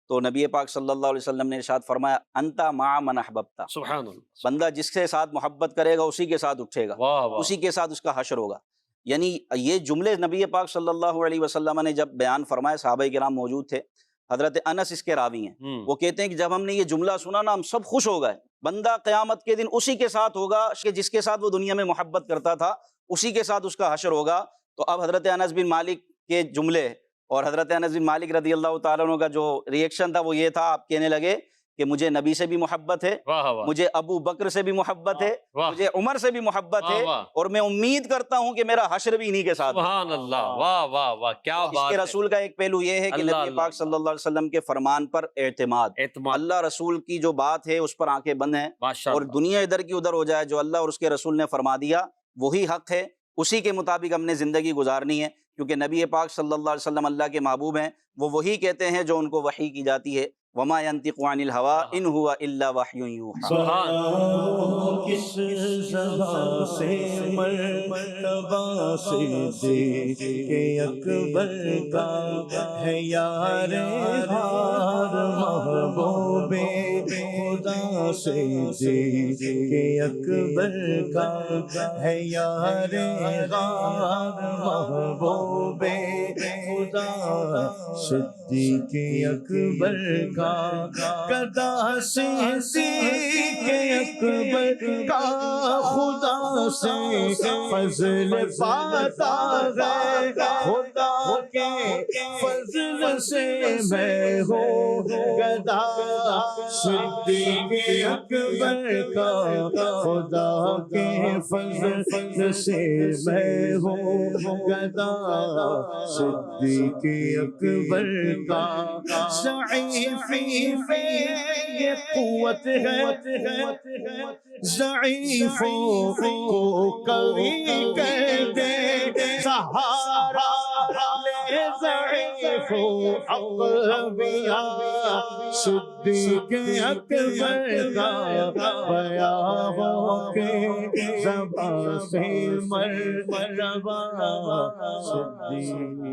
Speaker 6: تو نبی پاک صلی اللہ علیہ وسلم نے ارشاد فرمایا انتا مع من احببتا،
Speaker 2: سبحان اللہ،
Speaker 6: بندہ جس کے ساتھ محبت کرے گا اسی کے ساتھ اٹھے گا،
Speaker 2: واہ واہ،
Speaker 6: اسی کے ساتھ اس کا حشر ہوگا۔ یعنی یہ جملے نبی پاک صلی اللہ علیہ وسلم نے جب بیان فرمائے، صحابہ کرام موجود تھے، حضرت انس اس کے راوی ہیں، وہ کہتے ہیں کہ جب ہم نے یہ جملہ سنا نا ہم سب خوش ہو گئے، بندہ قیامت کے دن اسی کے ساتھ ہوگا کہ جس کے ساتھ وہ دنیا میں محبت کرتا تھا، اسی کے ساتھ اس کا حشر ہوگا۔ تو اب حضرت انس بن مالک کے جملے اور حضرت انس بن مالک رضی اللہ تعالیٰ عنہ کا جو ریئیکشن تھا وہ یہ تھا، آپ کہنے لگے کہ مجھے نبی سے بھی محبت ہے،
Speaker 2: واہ واہ،
Speaker 6: مجھے ابو بکر سے بھی محبت ہے،
Speaker 2: واہ،
Speaker 6: مجھے عمر سے بھی محبت ہے،
Speaker 2: واہ واہ،
Speaker 6: اور میں امید کرتا ہوں کہ میرا حشر بھی انہی کے ساتھ ہے۔
Speaker 2: سبحان اللہ، واہ واہ واہ، کیا
Speaker 6: اس
Speaker 2: بات
Speaker 6: کے
Speaker 2: ہے،
Speaker 6: رسول کا ایک پہلو یہ ہے کہ
Speaker 2: اللہ
Speaker 6: نبی
Speaker 2: اللہ
Speaker 6: پاک صلی اللہ علیہ وسلم کے فرمان پر اعتماد،
Speaker 2: اعتماد،
Speaker 6: اللہ رسول کی جو بات ہے اس پر آنکھیں بند ہیں،
Speaker 2: ماشاء
Speaker 6: اور
Speaker 2: اللہ،
Speaker 6: دنیا ادھر کی ادھر ہو جائے، جو اللہ اور اس کے رسول نے فرما دیا وہی حق ہے، اسی کے مطابق ہم نے زندگی گزارنی ہے، کیونکہ نبی پاک صلی اللہ علیہ وسلم اللہ کے محبوب ہیں، وہ وہی کہتے ہیں جو ان کو وحی کی جاتی ہے، وما ينطق عن الهوى ان هو الا وحی یوحی۔
Speaker 2: سبحان
Speaker 3: وہ کس زبان سے مرتبہ صدیق اکبر کا ہے یار غار محبوب خدا، صدیق اکبر کا ہے یار غار محبوب خدا، صدیق اکبر کا گدا، صدیق اکبر کا خدا سے فضل پاتا ہے، خدا کے فضل سے میں ہوں گدا، صدیق اکبر کا خدا کے فضل سے میں ہوں گدا، صدیق اکبر کا ضعیفی پہ یہ قوت ہے، ضعیفوں کو قوی کر دے، سہارا لے ضعیفوں اقویاء، صدیق اکبر کا بیان ہو کے زبان سے مرتبہ، صدیق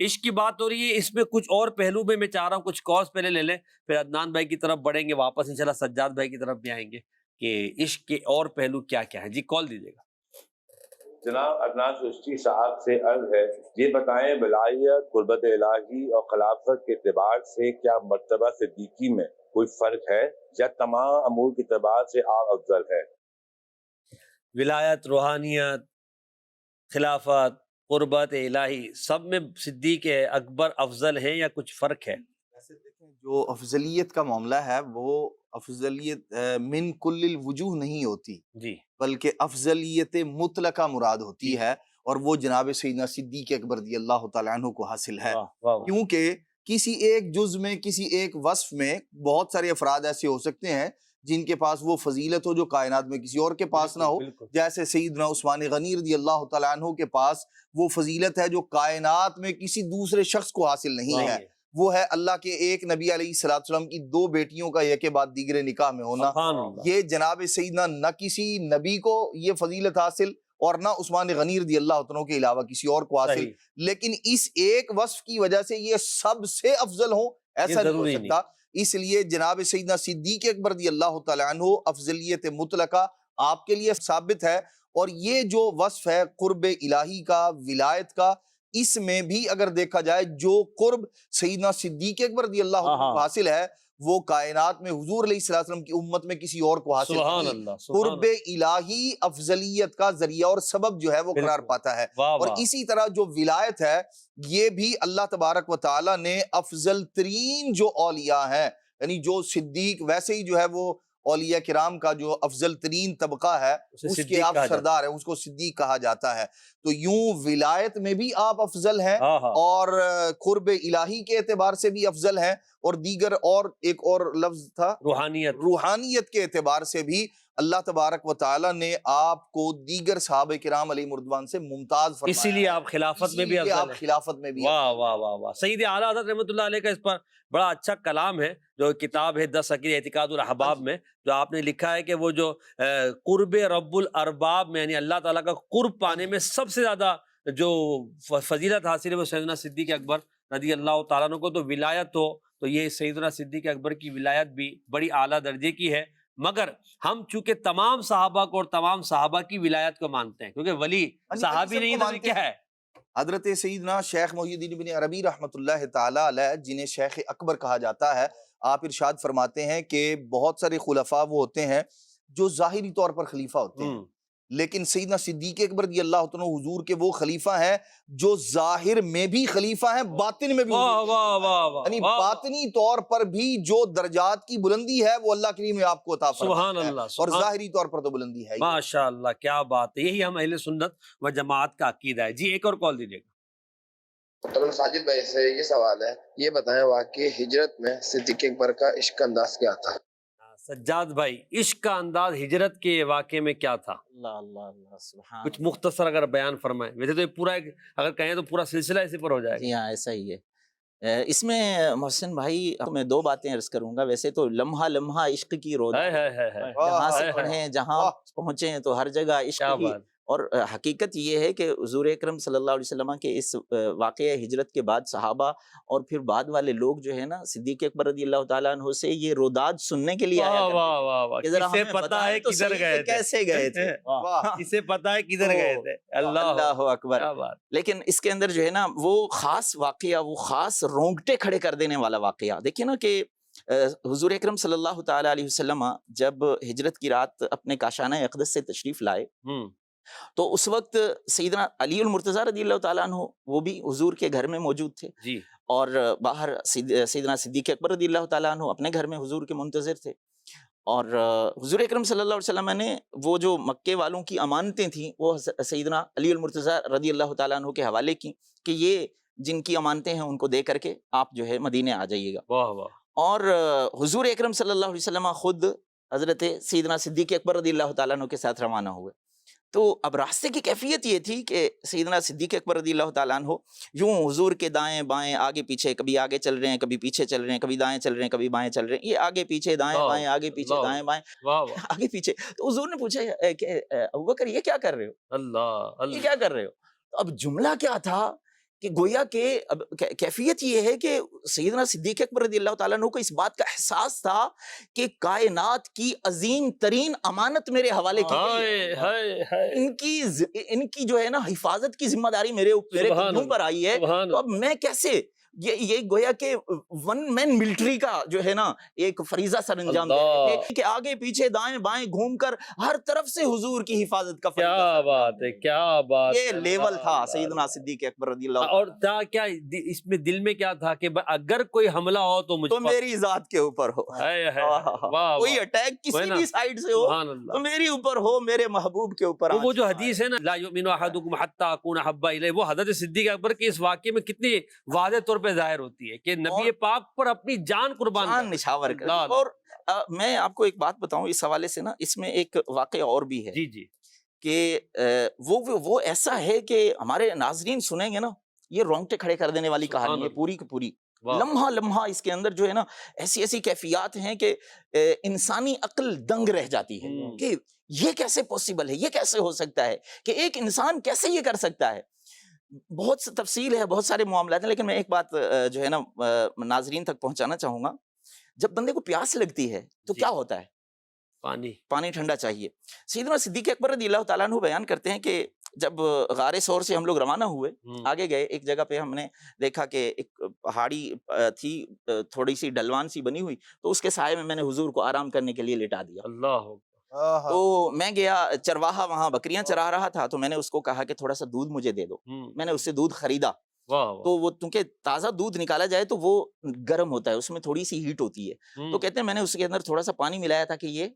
Speaker 2: عشق کی بات ہو رہی ہے، اس میں کچھ اور پہلو میں چاہ رہا ہوں کچھ کالز پہلے لے لیں، پھر عدنان بھائی کی طرف بڑھیں گے، واپس انشاءاللہ سجاد بھائی کی طرف بھی آئیں گے کہ عشق کے اور پہلو کیا کیا ہیں۔ جی کال دیجیے گا۔
Speaker 7: جناب عدنان سرشتی صاحب سے عرض ہے، یہ بتائیں ولایت، قربت الہی اور خلافت کے اعتبار سے کیا مرتبہ صدیقی میں کوئی فرق ہے یا تمام امور کے اعتبار سے آپ افضل ہے؟
Speaker 2: ولایت، روحانیت، خلافت، قربت الہی، سب میں صدیق اکبر افضل ہے یا کچھ فرق ہے؟
Speaker 4: ویسے دیکھیں جو افضلیت کا معاملہ ہے وہ افضلیت من کل الوجوہ نہیں ہوتی،
Speaker 2: جی،
Speaker 4: بلکہ افضلیت مطلقہ مراد ہوتی ہے، اور وہ جناب سیدنا صدیق اکبر رضی اللہ تعالیٰ عنہ کو حاصل ہے، کیونکہ کسی ایک جز میں، کسی ایک وصف میں بہت سارے افراد ایسے ہو سکتے ہیں جن کے پاس وہ فضیلت ہو جو کائنات میں کسی اور کے پاس نہ ہو، جیسے سیدنا عثمان غنی رضی اللہ تعالیٰ عنہ کے پاس وہ فضیلت ہے جو کائنات میں کسی دوسرے شخص کو حاصل نہیں ہے، وہ ہے اللہ کے ایک نبی علیہ السلام کی دو بیٹیوں کا یک بعد دیگر نکاح میں ہونا۔ یہ جناب سیدنا نہ کسی نبی کو یہ فضیلت حاصل اور نہ عثمان غنی رضی اللہ عنہ کے علاوہ کسی اور کو حاصل، لیکن اس ایک وصف کی وجہ سے یہ سب سے افضل ہوں ایسا نہیں ہو سکتا، اس لیے جناب سیدنا صدیق اکبر رضی اللہ تعالیٰ عنہ افضلیت مطلقہ آپ کے لیے ثابت ہے، اور یہ جو وصف ہے قرب الہی کا، ولایت کا، اس میں بھی اگر دیکھا جائے جو قرب سیدنا صدیق اکبر رضی اللہ عنہ کو حاصل ہے وہ کائنات میں حضور علیہ السلام کی امت میں کسی اور کو حاصل
Speaker 2: سبحان
Speaker 4: نہیں۔
Speaker 2: اللہ، سبحان
Speaker 4: قرب الہی افضلیت کا ذریعہ اور سبب جو ہے وہ قرار پاتا ہے،
Speaker 2: واہ
Speaker 4: اور
Speaker 2: واہ،
Speaker 4: اسی طرح جو ولایت ہے یہ بھی اللہ تبارک و تعالیٰ نے افضل ترین جو اولیاء ہیں، یعنی جو صدیق، ویسے ہی جو ہے وہ اولیاء کرام کا جو افضل ترین طبقہ ہے
Speaker 2: اسے
Speaker 4: اس
Speaker 2: صدیق
Speaker 4: کے آپ
Speaker 2: کہا جاتا ہے۔
Speaker 4: سردار ہیں، اس کو صدیق کہا جاتا ہے۔ تو یوں ولایت میں بھی آپ افضل ہیں،
Speaker 2: ہاں ہاں،
Speaker 4: اور قرب الہی کے اعتبار سے بھی افضل ہیں، اور دیگر اور ایک اور لفظ تھا
Speaker 2: روحانیت،
Speaker 4: روحانیت کے اعتبار سے بھی اللہ تبارک و تعالیٰ نے آپ کو دیگر صحابہ کرام علیہ مردوان سے ممتاز فرمایا،
Speaker 2: اسی لیے آپ خلافت میں بھی
Speaker 4: اسی لیے
Speaker 2: افضل
Speaker 4: آپ
Speaker 2: ہیں۔
Speaker 4: خلافت میں بھی
Speaker 2: واہ واہ واہ واہ، سید اعلیٰ حضرت رحمۃ اللہ علیہ کا اس پر بڑا اچھا کلام ہے، جو کتاب ہے 10 عقیدہ اعتقاد الاحباب میں، جو آپ نے لکھا ہے کہ وہ جو قرب رب الارباب میں، یعنی اللہ تعالیٰ کا قرب پانے میں سب سے زیادہ جو فضیلت حاصل ہے وہ سیدنا صدیق اکبر رضی اللہ تعالیٰ عنہ کو، تو ولایت ہو تو یہ سیدنا صدیق اکبر کی ولایت بھی بڑی اعلیٰ درجے کی ہے۔ مگر ہم چونکہ تمام صحابہ کو اور تمام صحابہ کی ولایت کو مانتے ہیں، کیونکہ ولی صحابی نہیں تو کیا ہے؟
Speaker 4: حضرت سیدنا شیخ محی الدین بن عربی رحمۃ اللہ تعالیٰ علیہ، جنہیں شیخ اکبر کہا جاتا ہے، آپ ارشاد فرماتے ہیں کہ بہت سارے خلفاء وہ ہوتے ہیں جو ظاہری طور پر خلیفہ ہوتے ہیں، لیکن سیدنا صدیق اکبر رضی اللہ عنہ حضور کے وہ خلیفہ ہیں جو ظاہر میں بھی خلیفہ ہیں، باطن میں بھی
Speaker 2: واہ
Speaker 4: حضور کے
Speaker 2: واہ واہ واہ،
Speaker 4: یعنی
Speaker 2: واہ،
Speaker 4: باطنی طور پر بھی جو درجات کی بلندی ہے وہ اللہ کریم نے آپ کو عطا
Speaker 2: سبحان
Speaker 4: فرمایا ہے،
Speaker 2: اللہ،
Speaker 4: اور
Speaker 2: سبحان،
Speaker 4: ظاہری طور پر تو بلندی ہے ہی۔
Speaker 2: ماشاء اللہ، کیا بات ہے، یہی ہم اہل سنت و جماعت کا عقیدہ ہے۔ جی ایک اور کال دیجیے گا۔
Speaker 8: طلب ساجد بھائی سے یہ سوال ہے، یہ بتائیں واقعی ہجرت میں صدیق اکبر کا عشق کا انداز کیا تھا؟
Speaker 2: سجاد بھائی، عشق کا انداز ہجرت کے واقعے میں کیا تھا؟
Speaker 5: اللہ اللہ اللہ، سبحان
Speaker 2: کچھ مختصر اگر بیان فرمائیں، ویسے تو یہ پورا اگر کہیں تو پورا سلسلہ اسی پر ہو جائے گا۔
Speaker 5: جی ہاں، ایسا ہی ہے۔ اس میں محسن بھائی میں 2 باتیں عرض کروں گا۔ ویسے تو لمحہ لمحہ عشق کی روز،
Speaker 2: ہے
Speaker 5: جہاں سے
Speaker 2: ہے،
Speaker 5: پڑھیں جہاں پہنچے تو ہر جگہ عشق
Speaker 2: کیا
Speaker 5: ہی۔
Speaker 2: بات،
Speaker 5: اور حقیقت یہ ہے کہ حضور اکرم صلی اللہ علیہ وسلم کے اس واقعہ ہجرت کے بعد صحابہ اور پھر بعد والے لوگ جو ہے نا صدیق اکبر رضی اللہ تعالیٰ عنہ سے یہ روداد سننے کے لیے آیا
Speaker 2: واہ
Speaker 5: کرتے
Speaker 2: واہ واہ واہ،
Speaker 5: کہ ذرا
Speaker 2: کسے
Speaker 5: ہمیں
Speaker 2: پتا ہے
Speaker 5: بتائیں تو
Speaker 2: کدھر
Speaker 5: صحیح
Speaker 2: گئے
Speaker 5: کہ
Speaker 2: تھے،
Speaker 5: کیسے گئے تھے۔
Speaker 2: اسے پتا ہے کدھر گئے تھے۔ اللہ
Speaker 5: اللہ اکبر۔
Speaker 2: کیا بات،
Speaker 5: لیکن اس کے اندر جو ہے نا وہ خاص واقعہ، وہ خاص رونگٹے کھڑے کر دینے والا واقعہ، دیکھیے نا کہ حضور اکرم صلی اللہ تعالیٰ علیہ وسلم جب ہجرت کی رات اپنے کاشانہ اقدس سے تشریف لائے تو اس وقت سیدنا علی المرتضیٰ رضی اللہ تعالیٰ عنہ وہ بھی حضور کے گھر میں موجود تھے،
Speaker 2: جی،
Speaker 5: اور باہر سیدنا صدیق اکبر رضی اللہ تعالیٰ عنہ اپنے گھر میں حضور کے منتظر تھے۔ اور حضور اکرم صلی اللہ علیہ وسلم نے وہ جو مکے والوں کی امانتیں تھیں وہ سیدنا علی المرتضیٰ رضی اللہ تعالیٰ عنہ کے حوالے کی کہ یہ جن کی امانتیں ہیں ان کو دے کر کے آپ جو ہے مدینے آ جائیے گا۔
Speaker 2: واہ واہ،
Speaker 5: اور حضور اکرم صلی اللہ علیہ وسلم خود حضرت سیدنا صدیق اکبر رضی اللہ تعالیٰ عنہ کے ساتھ روانہ ہوئے۔ تو اب راستے کی کیفیت یہ تھی کہ سیدنا صدیق اکبر رضی اللہ تعالیٰ عنہ یوں حضور کے دائیں بائیں آگے پیچھے، کبھی آگے چل رہے ہیں کبھی پیچھے چل رہے ہیں، کبھی دائیں چل رہے ہیں کبھی بائیں چل رہے ہیں، یہ آگے پیچھے دائیں بائیں آگے پیچھے دائیں بائیں
Speaker 2: واہ واہ،
Speaker 5: آگے پیچھے۔ تو حضور نے پوچھا کہ ابوبکر یہ کیا کر رہے ہو،
Speaker 2: اللہ
Speaker 5: یہ
Speaker 2: اللہ،
Speaker 5: کیا کر رہے ہو؟ تو اب جملہ کیا تھا کہ گویا کہ اب کیفیت یہ ہے کہ سیدنا صدیق اکبر رضی اللہ تعالیٰ عنہ کو اس بات کا احساس تھا کہ کائنات کی عظیم ترین امانت میرے حوالے کی گئی ہے، ان کی جو ہے نا حفاظت کی ذمہ داری میرے کندھوں پر آئی ہے، تو اب میں کیسے یہ گویا کہ ون مین ملٹری کا جو ہے نا ایک فریضہ سر انجام دے رہے تھے کہ آگے پیچھے دائیں بائیں گھوم کر ہر طرف سے حضور کی حفاظت کا فریضہ،
Speaker 2: کیا بات ہے، کیا بات،
Speaker 5: یہ لیول تھا سیدنا صدیق اکبر رضی اللہ۔
Speaker 2: اور کیا اس میں دل میں کیا تھا کہ اگر کوئی حملہ ہو تو مجھ
Speaker 5: تو
Speaker 2: پر
Speaker 5: میری ذات کے اوپر ہو، کوئی اٹیک کسی بھی سائیڈ سے ہو تو میری اوپر ہو، میرے محبوب کے اوپر۔
Speaker 2: وہ جو حدیث ہے نا لا یؤمن احدکم حتی اکون احب الیہ، وہ حضرت صدیق اکبر کے اس واقعے میں کتنی واضح طور پہ ظاہر ہوتی ہے کہ نبی پاک پر اپنی جان قربان
Speaker 5: نچھاور کر۔ اور میں آپ کو ایک بات بتاؤں اس حوالے سے نا، اس میں ایک واقعہ اور بھی ہے
Speaker 2: جی جی،
Speaker 5: کہ وہ ایسا ہے کہ ہمارے ناظرین سنیں گے نا یہ رونگٹے کھڑے کر دینے والی کہانی ہے پوری کی پوری، لمحہ لمحہ اس کے اندر جو ہے نا ایسی ایسی کیفیات ہیں کہ انسانی عقل دنگ رہ جاتی ہے کہ یہ کیسے پوسیبل ہے، یہ کیسے ہو سکتا ہے کہ ایک انسان کیسے یہ کر سکتا ہے۔ بہت سی تفصیل ہے، بہت سارے معاملات ہیں، لیکن میں ایک بات جو ہے نا ناظرین تک پہنچانا چاہوں گا۔ جب بندے کو پیاس لگتی ہے تو کیا ہوتا ہے؟
Speaker 2: پانی
Speaker 5: ٹھنڈا چاہیے۔ سیدنا صدیق اکبر رضی اللہ تعالیٰ عنہ بیان کرتے ہیں کہ جب غار ثور سے ہم لوگ روانہ ہوئے، آگے گئے، ایک جگہ پہ ہم نے دیکھا کہ ایک پہاڑی تھی، تھوڑی سی ڈھلوان سی بنی ہوئی، تو اس کے سائے میں نے حضور کو آرام کرنے کے لیے لٹا دیا۔
Speaker 2: اللہ
Speaker 5: تو میں گیا، چرواہا وہاں بکریاں چرا رہا تھا، تو میں نے اس کو کہا کہ تھوڑا سا دودھ مجھے دے دو۔ میں نے اس سے دودھ خریدا، تو وہ چونکہ تازہ دودھ نکالا جائے تو وہ گرم ہوتا ہے، اس میں تھوڑی سی ہیٹ ہوتی ہے، تو کہتے ہیں میں نے اس کے اندر تھوڑا سا پانی ملایا تھا کہ یہ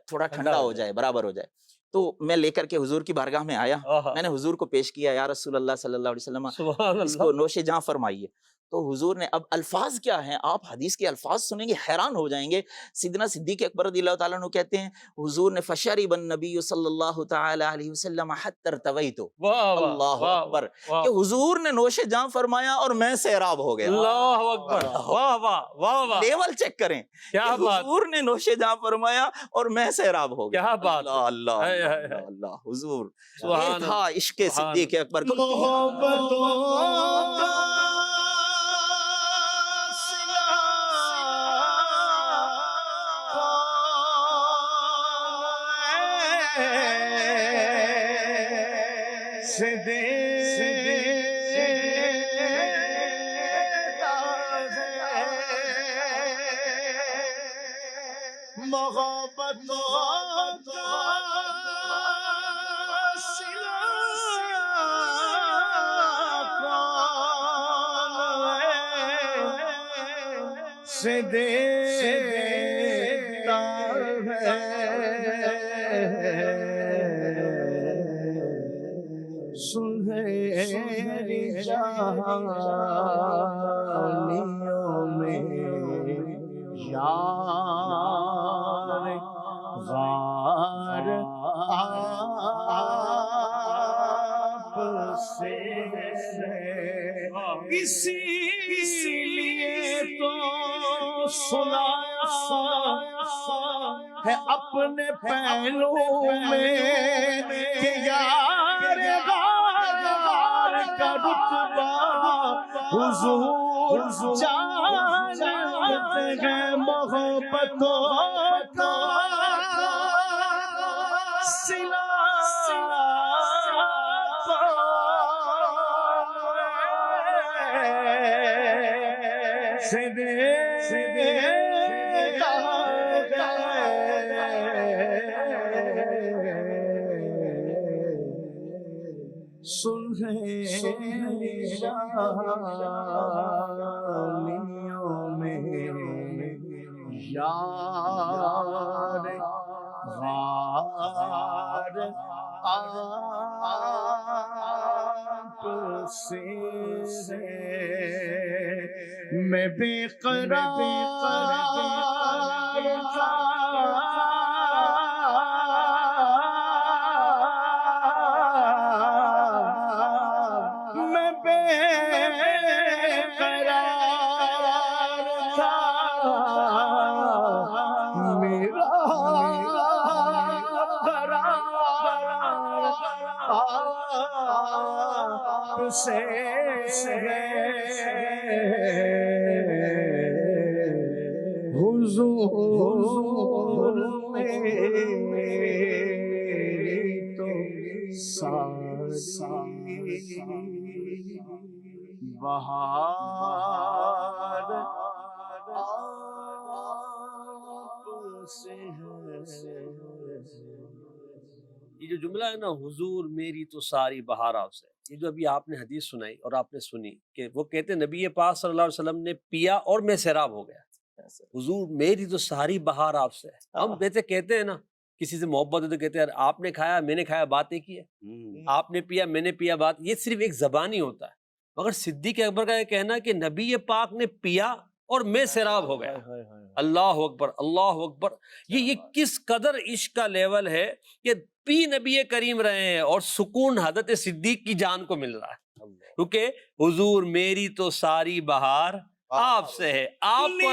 Speaker 5: تھوڑا ٹھنڈا ہو جائے، برابر ہو جائے۔ تو میں لے کر کے حضور کی بارگاہ میں آیا، میں نے حضور کو پیش کیا، یا رسول اللہ صلی اللہ علیہ وسلم اس کو نوش جاں فرمائیے۔ تو حضور نے، اب الفاظ کیا ہیں، آپ حدیث کے الفاظ سنیں گے حیران ہو جائیں گے۔ سیدنا صدیق اکبر رضی اللہ تعالیٰ عنہ کہتے ہیں حضور نے فشرب النبی صلی اللہ تعالی علیہ وسلم حتی ارتویت، اللہ اکبر، کہ حضور نے نوش جاں فرمایا اور میں سیراب ہو گیا۔
Speaker 2: اللہ اکبر، واہ واہ واہ واہ،
Speaker 5: لیول چیک کریں،
Speaker 2: کیا بات،
Speaker 5: حضور نے نوش جاں فرمایا اور میں سیراب ہو گیا۔
Speaker 2: کیا بات،
Speaker 5: اللہ اللہ اللہ، حضور یہ تھا عشق صدیق اکبر۔
Speaker 3: سنہری جہانیوں میں یار غار آپ سے اسی لیے تو سنایا ہے اپنے پہلو میں کہ یار غار کا رتبہ حضور جانتے ہیں، محبتوں کا صلہ سنہری جہانیوں میں یار غار آپ سے میں بے قرار تھا، میں بے قرار تھا، میرا آپ سے حضور میری تو ساری بہار آپ سے ہے۔
Speaker 2: یہ جو جملہ ہے نا، حضور میری تو ساری بہار آپ سے، یہ جو ابھی آپ نے حدیث سنائی اور آپ نے سنی کہ وہ کہتے ہیں نبی پاک صلی اللہ علیہ وسلم نے پیا اور میں سیراب ہو گیا، حضور میری تو ساری بہار آپ سے ہے۔ ہم کہتے ہیں نا کسی سے محبت ہے تو کہتے ہیں آپ نے کھایا میں نے کھایا، بات ایک ہی ہے، آپ نے پیا میں نے پیا، بات یہ صرف ایک زبانی ہوتا ہے، مگر صدیق اکبر کا یہ کہنا کہ نبی پاک نے پیا اور میں سیراب ہو گیا، اللہ اکبر اللہ اکبر۔ یہ کس قدر عشق کا لیول ہے کہ پی نبی کریم رہے ہیں اور سکون حضرت صدیق کی جان کو مل رہا ہے، کیونکہ حضور میری تو ساری بہار آپ سے ہے، آپ کو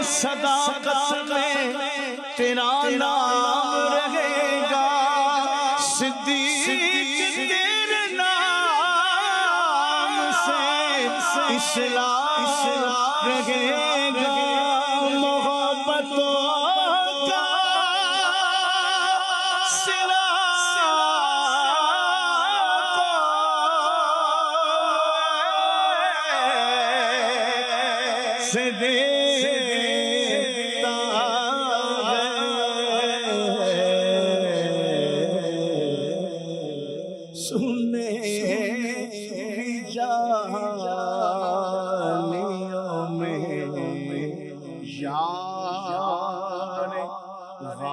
Speaker 3: صداقت میں تیرا نام رہے گا، صدیق تیرے نام سے اسلام رہے گا، محبتوں کا صلہ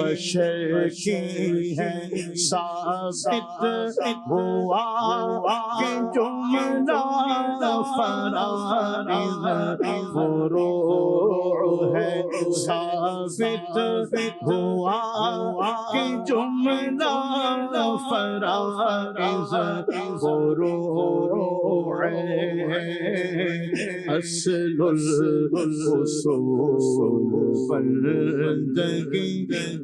Speaker 3: بشر کی ہے ثابت ہوا کہ جملہ فرائض فروع ہے، ثابت ہوا کہ جملہ فرائض فروع ہے، اصل الاصول بندگی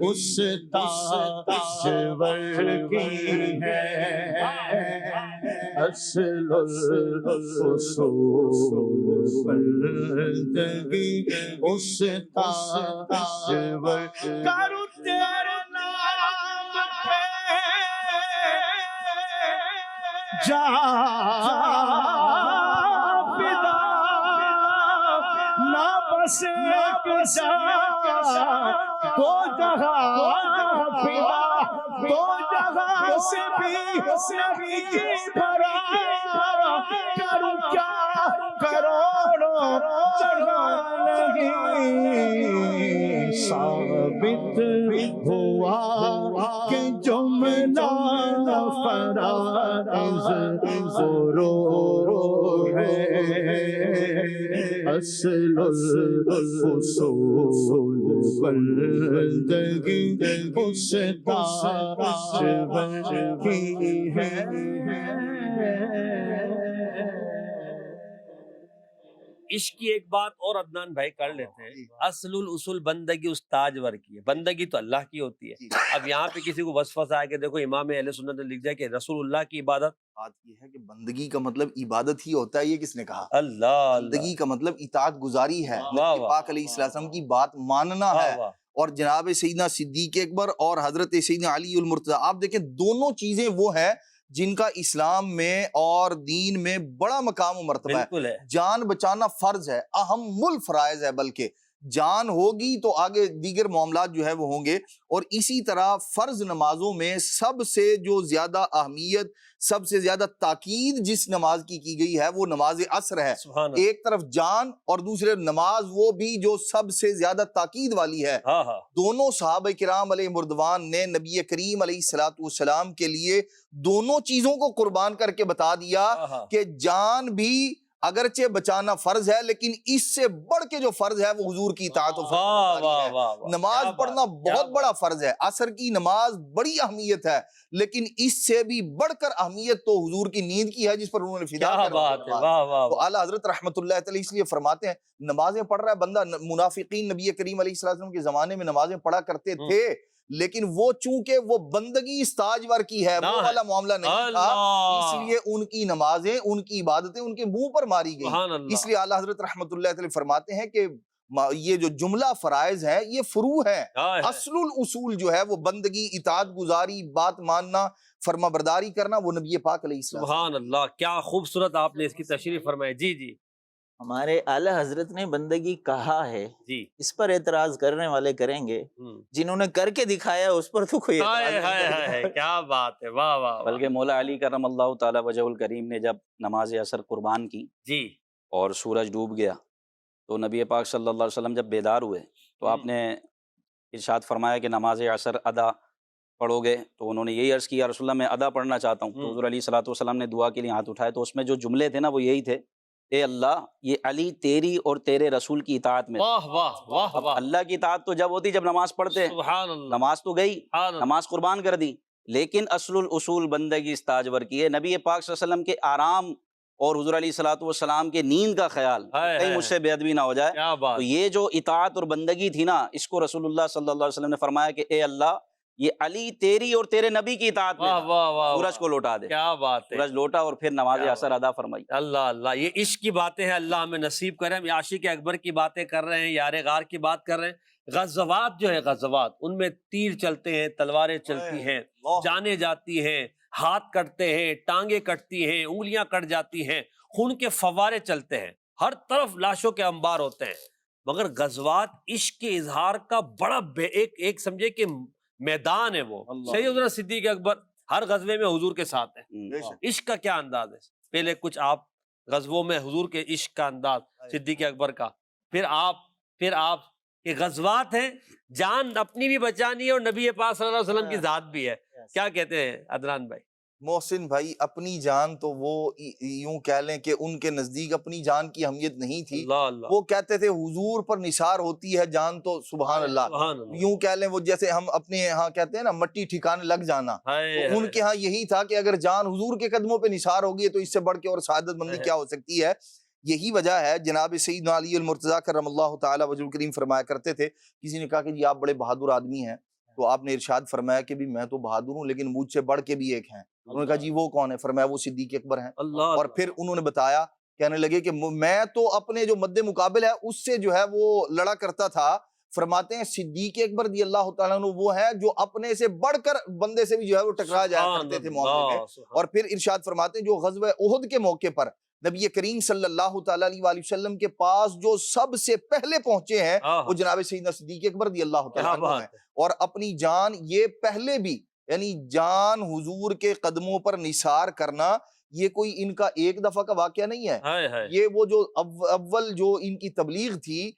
Speaker 3: استاجور کی ہے، اصل الاصول بندگی استاجور کرو تیرے نام پہ فدا، نہ بس ایک جا دو جگہ فدا، دو جگہ سے بھی نبی کی بھرا، کروں کیا کروڑوں جگہ نہیں، ثابت ہوا کہ جملہ فرائض فروع ہے، اصل الاصول بندگی استاجور کی ہے۔
Speaker 2: عشق کی ایک بات اور عدنان بھائی کر لیتے ہیں، اصل الاصول بندگی استاجور کی ہے، بندگی تو اللہ کی ہوتی ہے۔ اب یہاں پہ کسی کو وسوسہ آئے کہ دیکھو امام اہل سنت نے لکھ دیا کہ رسول اللہ کی عبادت،
Speaker 4: بات یہ ہے کہ بندگی کا مطلب عبادت ہی ہوتا ہے، یہ کس نے کہا؟
Speaker 2: اللہ
Speaker 4: بندگی کا مطلب اطاعت گزاری ہے،
Speaker 2: واہ
Speaker 4: نبی پاک علیہ السلام کی بات ماننا ہے، اور جناب سیدنا صدیق اکبر اور حضرت سیدنا علی المرتضیٰ، آپ دیکھیں دونوں چیزیں وہ ہیں جن کا اسلام میں اور دین میں بڑا مقام و مرتبہ ہے۔ جان بچانا فرض ہے، اہم الفرائض ہے، بلکہ جان ہوگی تو آگے دیگر معاملات جو ہے وہ ہوں گے۔ اور اسی طرح فرض نمازوں میں سب سے جو زیادہ اہمیت، سب سے زیادہ تاکید جس نماز کی گئی ہے وہ نماز عصر ہے۔ ایک طرف جان اور دوسرے نماز وہ بھی جو سب سے زیادہ تاکید والی ہے۔ دونوں صحابہ کرام علیہ مردوان نے نبی کریم علیہ السلام کے لیے دونوں چیزوں کو قربان کر کے بتا دیا کہ جان بھی اگرچہ بچانا فرض ہے، لیکن اس سے بڑھ کے جو فرض ہے وہ حضور کی اطاعت و فرمانبرداری ہے۔ نماز پڑھنا بہت بڑا فرض ہے، عصر کی نماز بڑی اہمیت ہے، لیکن اس سے بھی بڑھ کر اہمیت تو حضور کی نیند کی ہے جس پر انہوں نے فدا کر دیا۔ تو اعلیٰ حضرت رحمت اللہ تعالی اس لیے فرماتے ہیں نمازیں پڑھ رہا ہے بندہ، منافقین نبی کریم علیہ السلام کے زمانے میں نمازیں پڑھا کرتے تھے، لیکن وہ چونکہ وہ بندگی استاجور کی ہے، وہ والا معاملہ نہیں تھا، اس لیے ان کی نمازیں، ان کی عبادتیں ان کے منہ پر ماری گئی۔ اس لیے اعلیٰ حضرت رحمت اللہ تعالی فرماتے ہیں کہ یہ جو جملہ فرائض ہے یہ فروع ہے، اصل الاصول جو ہے وہ بندگی، اطاعت گزاری، بات ماننا، فرما برداری کرنا، وہ نبی پاک علیہ السلام۔
Speaker 2: سبحان اللہ، کیا خوبصورت آپ نے اس کی تشریح فرمائی۔ جی جی،
Speaker 5: ہمارے اعلیٰ حضرت نے بندگی کہا ہے، اس پر اعتراض کرنے والے کریں گے، جنہوں نے کر کے دکھایا اس پر تو کوئی اعتراض نہیں۔
Speaker 2: کیا بات ہے، واہ واہ۔
Speaker 6: بلکہ مولا علی کرم اللہ تعالی وجہ الکریم نے جب نماز عصر قربان کی
Speaker 2: جی
Speaker 6: اور سورج ڈوب گیا تو نبی پاک صلی اللہ علیہ وسلم جب بیدار ہوئے تو آپ نے ارشاد فرمایا کہ نماز عصر ادا پڑھو گے؟ تو انہوں نے یہی عرض کیا رسول اللہ میں ادا پڑھنا چاہتا ہوں۔ تو حضور علیہ الصلوۃ والسلام نے دعا کے لیے ہاتھ اٹھائے تو اس میں جو جملے تھے نا وہ یہی تھے، اے اللہ یہ علی تیری اور تیرے رسول کی اطاعت میں۔
Speaker 2: واہ واہ واہ واہ۔
Speaker 6: اللہ کی اطاعت تو جب ہوتی جب نماز پڑھتے،
Speaker 2: سبحان اللہ،
Speaker 6: نماز تو گئی،
Speaker 2: نماز
Speaker 6: قربان کر دی، لیکن اصل الاصول بندگی استاجور کی ہے۔ نبی پاک صلی اللہ علیہ وسلم کے آرام اور حضور علیہ الصلوۃ والسلام کے نیند کا خیال کہیں مجھ سے بے ادبی نہ ہو جائے، تو یہ جو اطاعت اور بندگی تھی نا، اس کو رسول اللہ صلی اللہ علیہ وسلم نے فرمایا کہ اے اللہ یہ علی تیری اور تیرے نبی کی اطاعت میں، سورج کو لوٹا دے۔
Speaker 2: کیا بات ہے،
Speaker 6: سورج لوٹا اور پھر نماز عصر ادا فرمائی۔
Speaker 2: اللہ اللہ، یہ عشق کی باتیں ہیں، اللہ ہمیں نصیب کرے۔ ہم عاشق اکبر کی باتیں کر رہے ہیں، یار غار کی بات کر رہے ہیں۔ غزوات جو ہے، غزوات ان میں تیر چلتے ہیں، تلواریں چلتی ہیں، جانیں جاتی ہیں، ہاتھ کٹتے ہیں، ٹانگیں کٹتی ہیں، انگلیاں کٹ جاتی ہیں، خون کے فوارے چلتے ہیں، ہر طرف لاشوں کے انبار ہوتے ہیں، مگر غزوات عشق کے اظہار کا بڑا ایک سمجھے کہ میدان ہے وہ۔ سیدنا صدیق اکبر ہر غزوے میں حضور کے ساتھ ہیں، عشق کا کیا انداز ہے۔ پہلے کچھ آپ غزووں میں حضور کے عشق کا انداز صدیق اکبر کا، پھر آپ کہ غزوات ہیں، جان اپنی بھی بچانی ہے اور نبی پاک صلی اللہ علیہ وسلم کی ذات بھی ہے. کیا کہتے ہیں عدنان بھائی؟
Speaker 4: محسن بھائی اپنی جان تو وہ یوں کہہ لیں کہ ان کے نزدیک اپنی جان کی اہمیت نہیں تھی. وہ کہتے تھے حضور پر نثار ہوتی ہے جان تو سبحان اللہ. یوں کہہ لیں وہ جیسے ہم اپنے یہاں کہتے ہیں نا مٹی ٹھکانے لگ جانا، تو ان کے ہاں یہی تھا کہ اگر جان حضور کے قدموں پہ نثار ہوگی تو اس سے بڑھ کے اور سعادت مندی کیا ہو سکتی ہے. یہی وجہ ہے جناب سیدنا علی المرتضیٰ کرم اللہ تعالی وجہ الکریم فرمایا کرتے تھے، کسی نے کہا کہ جی آپ بڑے بہادر آدمی ہیں، تو آپ نے ارشاد فرمایا کہ بھی میں تو بہادر ہوں لیکن مجھ سے بڑھ کے بھی ایک ہیں. انہوں نے کہا جی وہ کون ہے؟ فرمایا وہ صدیق اکبر ہیں. اور پھر انہوں نے بتایا، کہنے لگے کہ میں تو اپنے جو مد مقابل ہے اس سے جو ہے وہ لڑا کرتا تھا. فرماتے ہیں صدیق اکبر رضی اللہ تعالیٰ عنہ وہ ہے جو اپنے سے بڑھ کر بندے سے بھی جو ہے وہ ٹکرا جایا کرتے تھے معاملے میں. اور پھر ارشاد فرماتے ہیں جو غزوہ احد کے موقع پر نبی کریم صلی اللہ تعالیٰ علیہ وآلہ وسلم کے پاس جو سب سے پہلے پہنچے ہیں وہ جناب سیدنا صدیق اکبر رضی اللہ تعالیٰ عنہ ہیں. اور اپنی جان یہ پہلے بھی، یعنی جان حضور کے قدموں پر نثار کرنا، یہ کوئی ان کا ایک دفعہ کا واقعہ نہیں ہے. یہ وہ جو اول جو ان کی تبلیغ تھی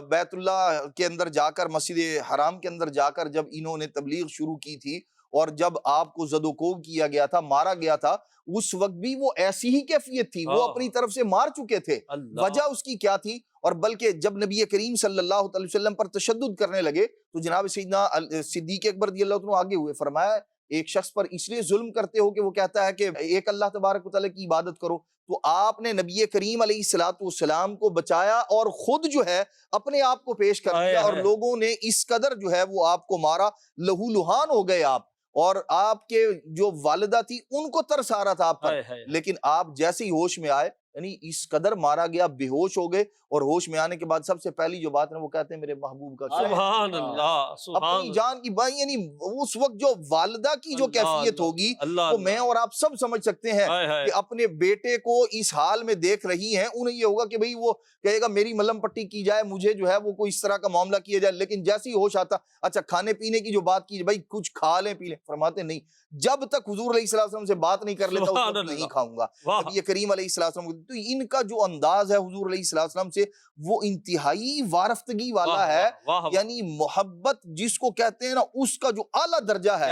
Speaker 4: بیت اللہ کے اندر جا کر، مسجد حرام کے اندر جا کر جب انہوں نے تبلیغ شروع کی تھی اور جب آپ کو زد و کوب کیا گیا تھا، مارا گیا تھا، اس وقت بھی وہ ایسی ہی کیفیت تھی. وہ اپنی طرف سے مار چکے تھے. وجہ اس کی کیا تھی؟ اور بلکہ جب نبی کریم صلی اللہ علیہ وسلم پر تشدد کرنے لگے تو جناب سیدنا صدیق اکبر رضی اللہ عنہ آگے ہوئے. فرمایا ایک شخص پر اس لیے ظلم کرتے ہو کہ وہ کہتا ہے کہ ایک اللہ تبارک و تعالیٰ کی عبادت کرو. تو آپ نے نبی کریم علیہ الصلوۃ والسلام کو بچایا اور خود جو ہے اپنے آپ کو پیش کر دیا، اور لوگوں نے اس قدر جو ہے وہ آپ کو مارا، لہو لہان ہو گئے آپ. اور آپ کے جو والدہ تھی ان کو ترس آ رہا تھا آپ پر، لیکن آپ جیسے ہی ہوش میں آئے، یعنی اس قدر مارا گیا، بے ہوش ہو گئے. اور ہوش میں آنے کے بعد سب سے پہلی جو بات ہے وہ کہتے ہیں میرے محبوب کا
Speaker 2: سبحان اللہ،
Speaker 4: اپنی جان کی بھائی، یعنی اس وقت جو والدہ کی جو کیفیت ہوگی وہ میں اور آپ سب سمجھ سکتے ہیں کہ اپنے بیٹے کو اس حال میں دیکھ رہی ہیں. انہیں یہ ہوگا کہ بھئی وہ کہے گا میری ملم پٹی کی جائے، مجھے جو ہے وہ کوئی اس طرح کا معاملہ کیا جائے. لیکن جیسے ہی ہوش آتا، اچھا کھانے پینے کی جو بات کی بھائی کچھ کھا لیں پی لیں، فرماتے نہیں، جب تک حضور علیہ السلام سے بات نہیں کر لیتا اس وقت نہیں کھاؤں گا. نبی کریم علیہ السلام، تو ان کا جو انداز ہے حضور علیہ السلام سے وہ انتہائی وارفتگی والا ہے. یعنی محبت جس کو کہتے ہیں نا، اس کا جو اعلیٰ درجہ ہے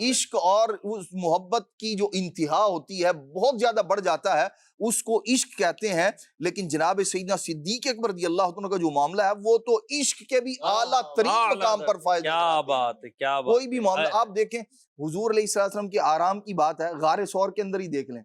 Speaker 4: عشق، اور اس محبت کی جو انتہا ہوتی ہے بہت زیادہ بڑھ جاتا ہے، اس کو عشق کہتے ہیں. لیکن جناب سیدنا صدیق اکبر رضی اللہ عنہ کا جو معاملہ ہے وہ تو عشق کے بھی اعلیٰ ترین مقام پر فائز.
Speaker 2: کیا بات ہے، کیا بات.
Speaker 4: کوئی بھی معاملہ آپ دیکھیں، حضور علیہ السلام کے آرام کی بات ہے، غار ثور کے اندر ہی دیکھ لیں،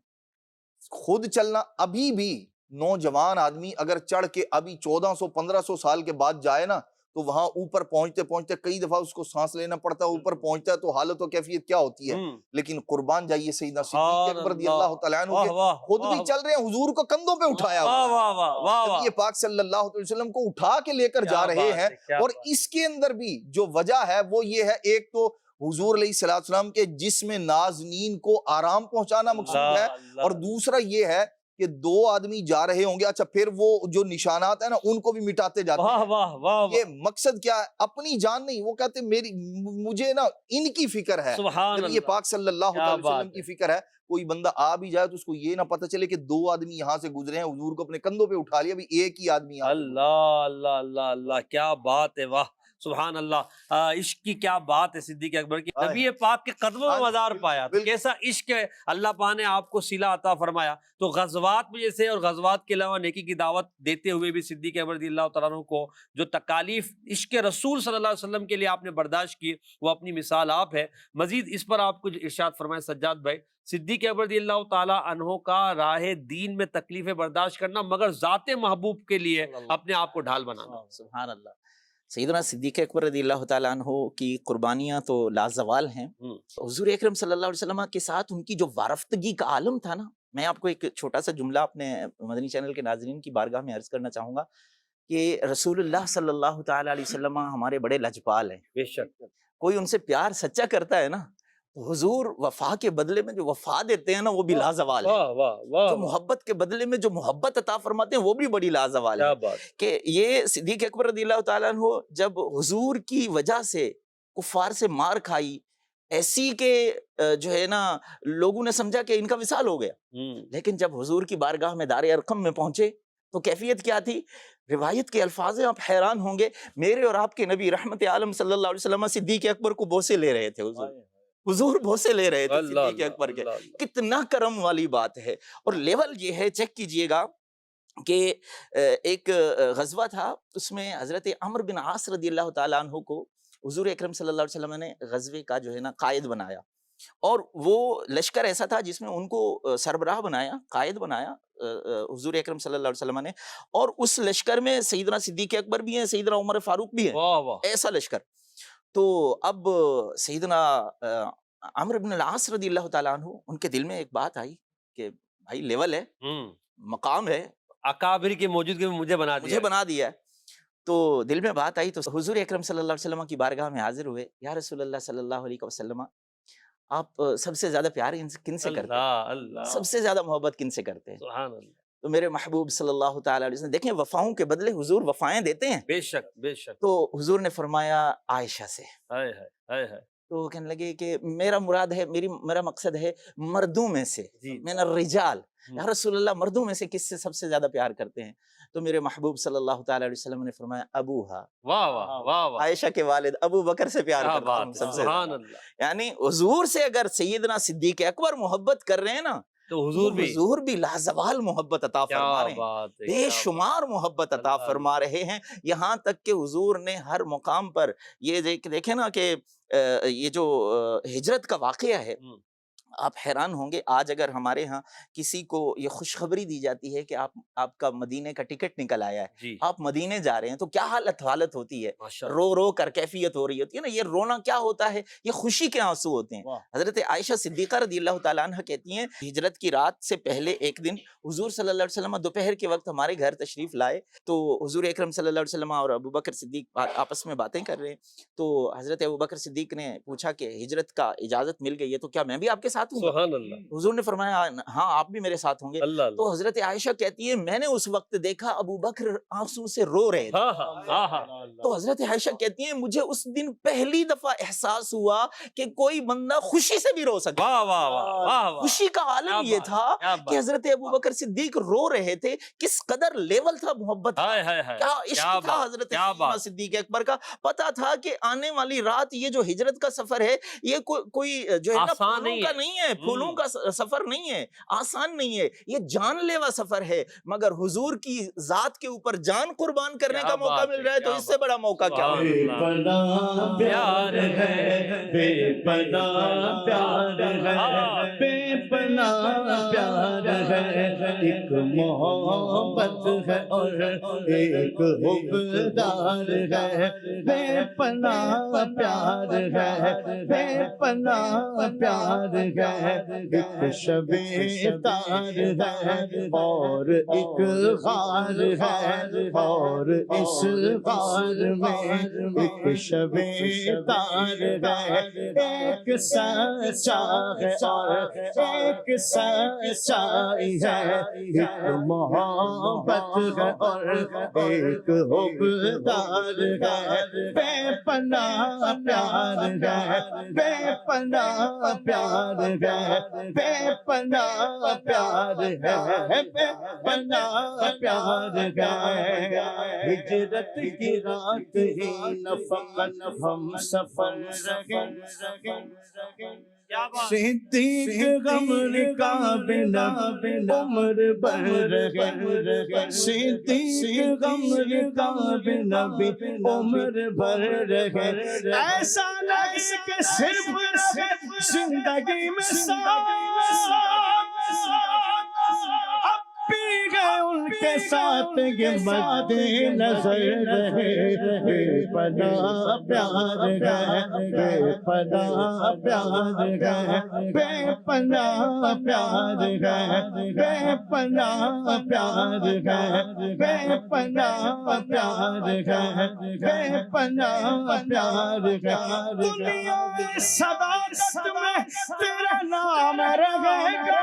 Speaker 4: خود چلنا. ابھی بھی نوجوان آدمی اگر چڑھ کے ابھی 1400-1500 سال کے بعد جائے نا، تو وہاں اوپر پہنچتے پہنچتے کئی دفعہ اس کو سانس لینا پڑتا ہے. اوپر پہنچتا ہے تو حالت و کیفیت کیا ہوتی ہے. لیکن قربان جائیے سیدنا صدیق اکبر رضی اللہ تعالیٰ عنہ کے خود بھی چل رہے ہیں، حضور کو کندھوں پہ اٹھایا ہوا، نبی پاک صلی اللہ علیہ وسلم کو اٹھا کے لے کر جا رہے ہیں. اور اس کے اندر بھی جو وجہ ہے وہ یہ ہے، ایک تو حضور علیہ السلام کے جسم نازنین کو آرام پہنچانا مقصود ہے، اور دوسرا یہ ہے کہ دو آدمی جا رہے ہوں گے، اچھا پھر وہ جو نشانات ہیں نا ان کو بھی مٹاتے جاتے ہیں. یہ مقصد کیا ہے؟ اپنی جان نہیں، وہ کہتے مجھے نا ان کی فکر ہے، نبی پاک صلی اللہ علیہ وسلم کی فکر ہے. کوئی بندہ آ بھی جائے تو اس کو یہ نہ پتہ چلے کہ دو آدمی یہاں سے گزرے ہیں، حضور کو اپنے کندھوں پہ اٹھا لیا، بھی ایک ہی آدمی.
Speaker 2: اللہ اللہ اللہ اللہ، کیا بات ہے، واہ سبحان اللہ. عشق کی کیا بات ہے صدیق اکبر کی. نبی پاک کے قدموں میں مزار پایا، تو کیسا عشق ہے. اللہ پاک نے آپ کو صلہ عطا فرمایا. تو غزوات میں جیسے، اور غزوات کے علاوہ نیکی کی دعوت دیتے ہوئے بھی صدیق اکبر رضی اللہ تعالیٰ عنہ کو جو تکالیف عشق رسول صلی اللہ علیہ وسلم کے لیے آپ نے برداشت کی، وہ اپنی مثال آپ ہے. مزید اس پر آپ کچھ ارشاد فرمائیں سجاد بھائی. صدیق اکبر رضی اللہ تعالیٰ عنہ کا راہ دین میں تکلیفیں برداشت کرنا، مگر ذات محبوب کے لیے اپنے آپ کو ڈھال بنانا.
Speaker 5: سبحان اللہ. سیدنا صدیق اکبر رضی اللہ تعالیٰ عنہ کی قربانیاں تو لازوال ہیں. حضور اکرم صلی اللہ علیہ وسلم کے ساتھ ان کی جو وارفتگی کا عالم تھا نا، میں آپ کو ایک چھوٹا سا جملہ اپنے مدنی چینل کے ناظرین کی بارگاہ میں عرض کرنا چاہوں گا کہ رسول اللہ صلی اللہ تعالیٰ علیہ وسلم ہمارے بڑے لجپال ہیں.
Speaker 2: بے شک
Speaker 5: کوئی ان سے پیار سچا کرتا ہے نا، حضور وفا کے بدلے میں جو وفا دیتے ہیں نا وہ بھی لازوال ہے. جو محبت کے بدلے میں جو محبت عطا فرماتے ہیں وہ بھی بڑی لازوال ہے. کہ یہ صدیق اکبر رضی اللہ تعالیٰ عنہ جب حضور کی وجہ سے کفار سے مار کھائی، ایسی کہ جو ہے نا لوگوں نے سمجھا کہ ان کا وصال ہو گیا، لیکن جب حضور کی بارگاہ میں دار ارقم میں پہنچے تو کیفیت کیا تھی؟ روایت کے الفاظ ہیں، آپ حیران ہوں گے، میرے اور آپ کے نبی رحمت عالم صلی اللہ علیہ وسلم صدیق اکبر کو بوسے لے رہے تھے، حضور بوسے لے رہے تھے صدیق اکبر کے. کتنا کرم والی بات ہے. اور لیول یہ ہے، چیک کیجئے گا کہ ایک غزوہ تھا، اس میں حضرت عمرو بن عاص رضی اللہ تعالیٰ عنہ کو حضور اکرم صلی اللہ علیہ وسلم نے غزوے کا جو ہے نا قائد بنایا، اور وہ لشکر ایسا تھا جس میں ان کو سربراہ بنایا، قائد بنایا حضور اکرم صلی اللہ علیہ وسلم نے، اور اس لشکر میں سیدنا صدیق اکبر بھی ہیں، سیدنا عمر فاروق بھی ہیں، ایسا لشکر. تو اب سیدنا عمرو بن العاص رضی اللہ تعالیٰ عنہ، ان کے دل میں ایک بات آئی کہ بھائی لیول ہے، مقام ہے،
Speaker 2: اکابر کی موجودگی میں مجھے بنا دیا
Speaker 5: ہے. تو دل میں بات آئی تو حضور اکرم صلی اللہ علیہ وسلم کی بارگاہ میں حاضر ہوئے. یا رسول اللہ صلی اللہ علیہ وسلم، آپ سب سے زیادہ پیار کن سے کرتے ہیں؟ سب سے زیادہ محبت کن سے کرتے ہیں؟
Speaker 2: سبحان اللہ.
Speaker 5: تو میرے محبوب صلی اللہ تعالیٰ علیہ وسلم، دیکھیں وفاؤں کے بدلے حضور وفائیں دیتے ہیں.
Speaker 2: بے شک بے شک.
Speaker 5: تو حضور نے فرمایا عائشہ سے. تو وہ کہنے لگے کہ میرا مراد ہے، میرا مقصد ہے مردوں میں سے، من الرجال. یا رسول اللہ مردوں میں سے کس سے سب سے زیادہ پیار کرتے ہیں؟ تو میرے محبوب صلی اللہ تعالیٰ علیہ وسلم نے فرمایا ابوہا.
Speaker 2: واہ واہ واہ.
Speaker 5: عائشہ کے والد ابو بکر سے پیار کرتا ہوں سب سے.
Speaker 2: سبحان اللہ.
Speaker 5: یعنی حضور سے اگر سیدنا صدیق اکبر محبت کر رہے ہیں نا،
Speaker 2: تو حضور بھی
Speaker 5: لازوال محبت عطا فرما رہے ہیں، بے شمار محبت عطا فرما رہے ہیں. یہاں تک کہ حضور نے ہر مقام پر یہ دیکھیں نا کہ یہ جو ہجرت کا واقعہ ہے، آپ حیران ہوں گے. آج اگر ہمارے ہاں کسی کو یہ خوشخبری دی جاتی ہے کہ آپ کا مدینے کا ٹکٹ نکل آیا ہے، آپ مدینے جا رہے ہیں، تو کیا حالت ہوتی ہے؟ رو رو کر کیفیت ہو رہی ہوتی ہے نا. یہ رونا کیا ہوتا ہے؟ یہ خوشی کے آنسو ہوتے ہیں. حضرت عائشہ صدیقہ رضی اللہ تعالیٰ عنہ کہتی ہیں ہجرت کی رات سے پہلے ایک دن حضور صلی اللہ علیہ وسلم دوپہر کے وقت ہمارے گھر تشریف لائے. تو حضور اکرم صلی اللہ علیہ وسلم اور ابو بکر صدیق آپس میں باتیں کر رہے ہیں. تو حضرت ابو بکر صدیق نے پوچھا کہ ہجرت کا اجازت مل گئی ہے تو کیا میں بھی آپ کے ساتھ ہوں؟
Speaker 2: سبحان اللہ.
Speaker 5: حضور نے فرمایا ہاں آپ بھی میرے ساتھ ہوں گے. تو حضرت عائشہ کہتی ہے میں نے اس وقت دیکھا ابو بکر آنسو سے رو رہے تھے. تو حضرت عائشہ کہتی ہیں مجھے اس دن پہلی دفعہ احساس ہوا کہ کوئی بندہ خوشی سے بھی رو سکتا. خوشی کا عالم یہ تھا کہ حضرت ابو بکر صدیق رو رہے تھے. کس قدر لیول تھا محبت، کیا عشق تھا حضرت صدیق اکبر کا. پتا تھا کہ آنے والی رات یہ جو ہجرت کا سفر ہے یہ کوئی جو ہے نا پھولوں کا نہیں ہے، پھولوں کا سفر نہیں ہے، آسان نہیں ہے، یہ جان لیوا سفر ہے. مگر حضور کی ذات کے اوپر جان قربان کرنے کا موقع مل رہا ہے تو اس سے بڑا موقع کیا ہو؟
Speaker 3: بے پناہ پیار ہے، بے پناہ پیار ہے، بے پناہ پیار ہے. ایک محبت ہے اور ایک حبدار ہے. بے پناہ پیار ہے، بے پناہ پیار ہے. ایک شب تار ہے اور ایک غار ہے، اور اس غار میں ایک شب تار ہے. ایک سچا ہے اور ایک سچائی ہے. ایک محبت ہے اور ایک حبدار ہے. بے پناہ پیار ہے، بے پناہ پیار ہے، بے پناہ پیار ہے، بے پناہ پیار ہے. ہجرت کی رات ہی نہ فقط ہم سفر رہے، صدیق غمر کا بنا عمر بھر رہے. صدیق غمر کا بنا عمر بھر رہے. ایسا لگے کہ صرف زندگی میں ان کے ساتھ یہ مد نظر رہے. بے پناہ پیار ہے، بے پناہ پیار ہے، بے پناہ پیار ہے، بے پناہ پیار ہے، بے پناہ پیار ہے، بے پناہ پیار ہے. دنیا کی صداقت میں تیرا نام رہے گا،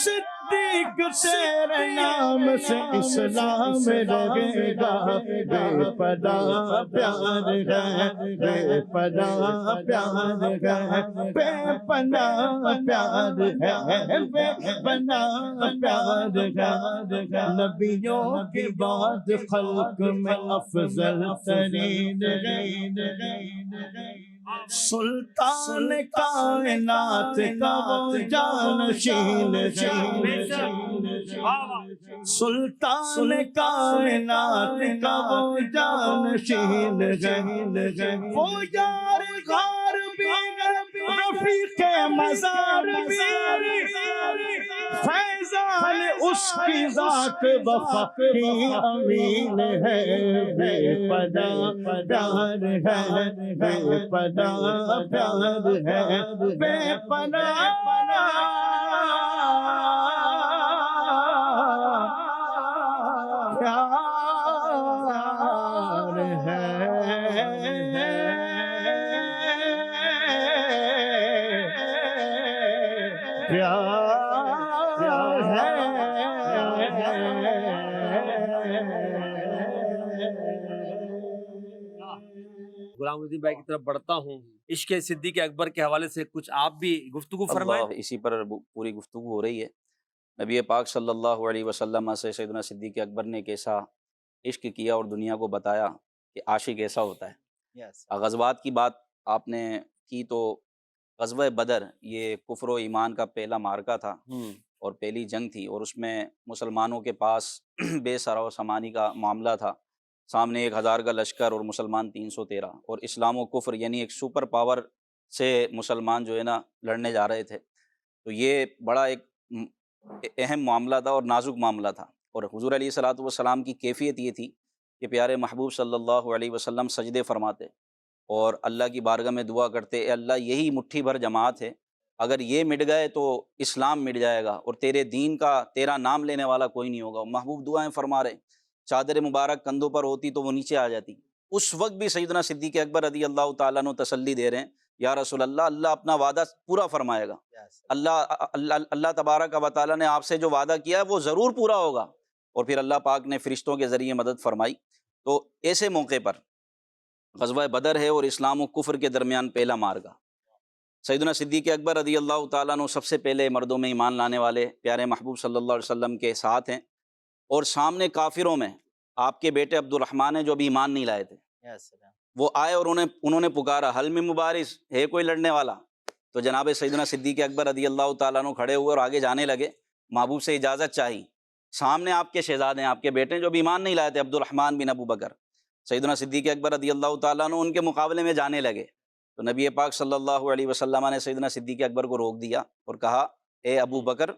Speaker 3: صدیق تیرے نام سے اسلام رہے گا، بے پناہ پیار ہے، بے پناہ پیار ہے، بے پناہ پیار ہے، بے پناہ پیار ہے، نبیوں کے بعد خلق میں افضل ترین ہے، سلطان کائنات کا وہ جانشین ہے، سلطان کائنات کا وہ جانشین ہے، وہ یار غار بھی رفیق مزار بھی، فیضان اس کی ذات وفا کی امین ہے، بے پناہ پیار ہے، بے پناہ پیار ہے، بے پناہ پیار ہے،
Speaker 2: غلام الدین بھائی کی طرف بڑھتا ہوں، عشق صدیق اکبر کے حوالے سے کچھ آپ بھی گفتگو فرمائیں۔
Speaker 6: اللہ، اسی پر پوری گفتگو ہو رہی ہے۔ نبی پاک صلی اللہ علیہ وسلم سے سیدنا صدیق اکبر نے کیسا عشق کیا اور دنیا کو بتایا کہ عاشق ایسا ہوتا ہے۔ غزوات کی بات آپ نے کی تو غزوہ بدر یہ کفر و ایمان کا پہلا معرکہ تھا اور پہلی جنگ تھی، اور اس میں مسلمانوں کے پاس بے سرا و سامانی کا معاملہ تھا، سامنے 1000 کا لشکر اور مسلمان 313، اور اسلام و کفر یعنی ایک سپر پاور سے مسلمان جو ہے نا لڑنے جا رہے تھے۔ تو یہ بڑا ایک اہم معاملہ تھا اور نازک معاملہ تھا، اور حضور علیہ الصلوۃ والسلام کی کیفیت یہ تھی کہ پیارے محبوب صلی اللہ علیہ وسلم سجدے فرماتے اور اللہ کی بارگاہ میں دعا کرتے، اے اللہ یہی مٹھی بھر جماعت ہے، اگر یہ مٹ گئے تو اسلام مٹ جائے گا اور تیرے دین کا تیرا نام لینے والا کوئی نہیں ہوگا۔ محبوب دعائیں فرما رہے، چادر مبارک کندھوں پر ہوتی تو وہ نیچے آ جاتی، اس وقت بھی سیدنا صدیق اکبر رضی اللہ تعالیٰ عنہ تسلی دے رہے ہیں، یا رسول اللہ، اللہ اپنا وعدہ پورا فرمائے گا، اللہ تبارک و تعالیٰ نے آپ سے جو وعدہ کیا ہے وہ ضرور پورا ہوگا۔ اور پھر اللہ پاک نے فرشتوں کے ذریعے مدد فرمائی۔ تو ایسے موقع پر غزوہ بدر ہے اور اسلام و کفر کے درمیان پہلا معرکہ، سیدنا صدیق اکبر رضی اللہ تعالیٰ عنہ سب سے پہلے مردوں میں ایمان لانے والے پیارے محبوب صلی اللہ علیہ وسلم کے ساتھ ہیں، اور سامنے کافروں میں آپ کے بیٹے عبد الرحمن ہیں جو ابھی ایمان نہیں لائے تھے، وہ آئے اور انہوں نے پکارا، حل میں مبارز، ہے کوئی لڑنے والا؟ تو جناب سیدنا صدیق اکبر رضی اللہ تعالیٰ عنہ کھڑے ہوئے اور آگے جانے لگے، محبوب سے اجازت چاہی، سامنے آپ کے شہزادے ہیں، آپ کے بیٹے جو ابھی ایمان نہیں لائے تھے، عبد الرحمن بن ابو بکر۔ سیدنا صدیق اکبر رضی اللہ تعالیٰ عنہ ان کے مقابلے میں جانے لگے، تو نبی پاک صلی اللہ علیہ وسلم نے سیدنا صدیق اکبر کو روک دیا اور کہا، اے ابو بکر،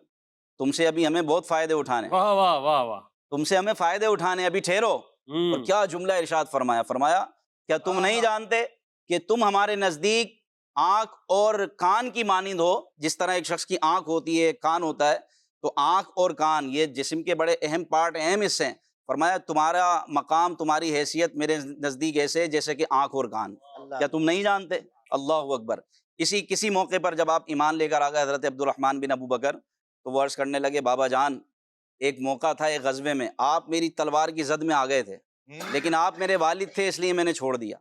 Speaker 6: تم سے ابھی ہمیں بہت فائدے اٹھانے،
Speaker 2: واہ واہ واہ واہ،
Speaker 6: تم سے ہمیں فائدے اٹھانے، ابھی ٹھہرو۔ اور کیا جملہ ارشاد فرمایا، کیا تم نہیں جانتے کہ تم ہمارے نزدیک آنکھ اور کان کی مانند ہو؟ جس طرح ایک شخص کی آنکھ ہوتی ہے، کان ہوتا ہے، تو آنکھ اور کان یہ جسم کے بڑے اہم پارٹ، اہم حصے ہیں۔ فرمایا تمہارا مقام، تمہاری حیثیت میرے نزدیک ایسے جیسے کہ آنکھ اور کان، کیا تم نہیں جانتے؟ اللہ اکبر۔ کسی موقع پر جب آپ ایمان لے کر آ گئے حضرت عبد الرحمن بن ابو بکر، تو وہ عرض کرنے لگے، بابا جان، ایک موقع تھا ایک غزوے میں، آپ میری تلوار کی زد میں آ گئے تھے، لیکن آپ میرے والد تھے اس لیے میں نے چھوڑ دیا۔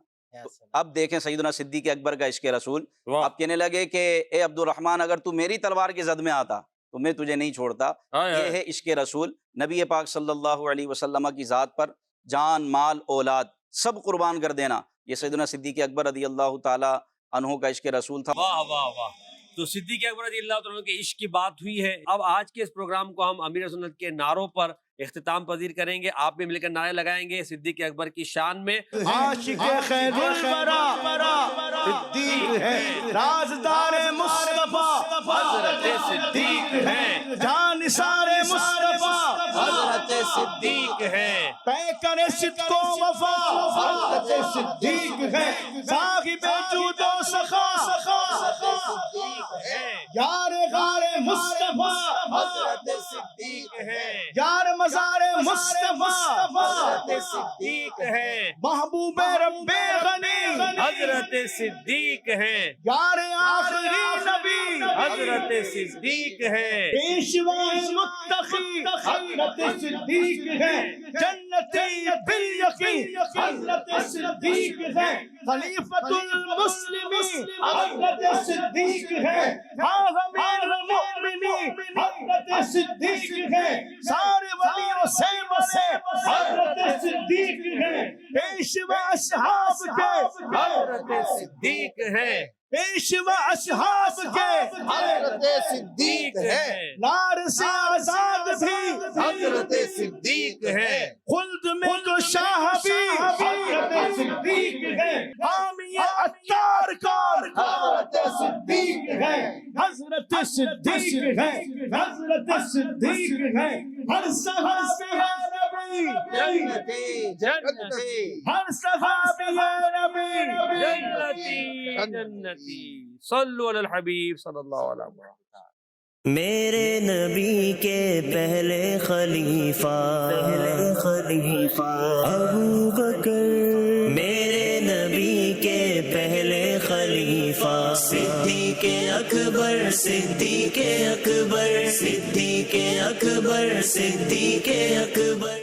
Speaker 6: اب دیکھیں سیدنا صدیق اکبر کا عشق رسول، آپ کہنے لگے کہ اے عبد الرحمن، اگر تو میری تلوار کی زد میں آتا تو میں تجھے نہیں چھوڑتا۔ یہ ہے عشق رسول، نبی پاک صلی اللہ علیہ وسلم کی ذات پر جان، مال، اولاد سب قربان کر دینا، یہ سیدنا صدیق اکبر رضی اللہ تعالی عنہ کا عشق رسول تھا۔
Speaker 2: واہ واہ واہ۔ تو صدیق اکبر رضی اللہ تعالیٰ کے عشق کی بات ہوئی ہے، اب آج کے اس پروگرام کو ہم امیر سنت کے نعروں پر اختتام پذیر کریں گے، آپ بھی مل کر نعرے لگائیں گے صدیق اکبر کی شان میں۔
Speaker 3: عاشق خیر الورا صدیق ہے، رازدار مصطفیٰ
Speaker 2: حضرت صدیق ہے،
Speaker 3: جانثار مصطفیٰ
Speaker 2: حضرت صدیق ہے،
Speaker 3: پیکر صدق و وفا حضرت صدیق ہے، صاحب جود و سخا یار غار مصطفیٰ
Speaker 2: حضرت صدیق ہے،
Speaker 3: یار مزار مصطفیٰ
Speaker 2: حضرت صدیق ہے،
Speaker 3: محبوب رب غنی
Speaker 2: حضرت حضرت صدیق ہیں
Speaker 3: یار آخری نبی
Speaker 2: حضرت صدیق ہیں
Speaker 3: پیشوا متقی حضرت صدیق ہے جنتی بالیقین حضرت صدیق ہے خلیفۃ المسلمین حضرت صدیق ہے امیر المؤمنین حضرت صدیق ہے سارے ولیوں سے بڑے حضرت صدیق ہے پیشوا اصحاب کے
Speaker 2: حضرت صدیق ہیں
Speaker 3: پیشوا اصحاب کے
Speaker 4: حضرت صدیق ہے
Speaker 3: نار سے آزاد بھی
Speaker 4: حضرت صدیق ہے
Speaker 3: خلد میں جو شاہ بھی حضرت صدیق ہے حامی عطار کار حضرت صدیق ہے حضرت صدیق ہے حضرت صدیق ہے ہر صحابی ہے نبی
Speaker 4: جنتی جنتی
Speaker 3: ہر صحابی ہے نبی
Speaker 2: جنتی جنتی صلو علی الحبیب صلی اللہ علیہ وسلم
Speaker 1: میرے نبی کے پہلے خلیفہ ابو بکر میرے نبی کے پہلے خلیفہ صدیق اکبر صدیق اکبر صدیق اکبر صدیق اکبر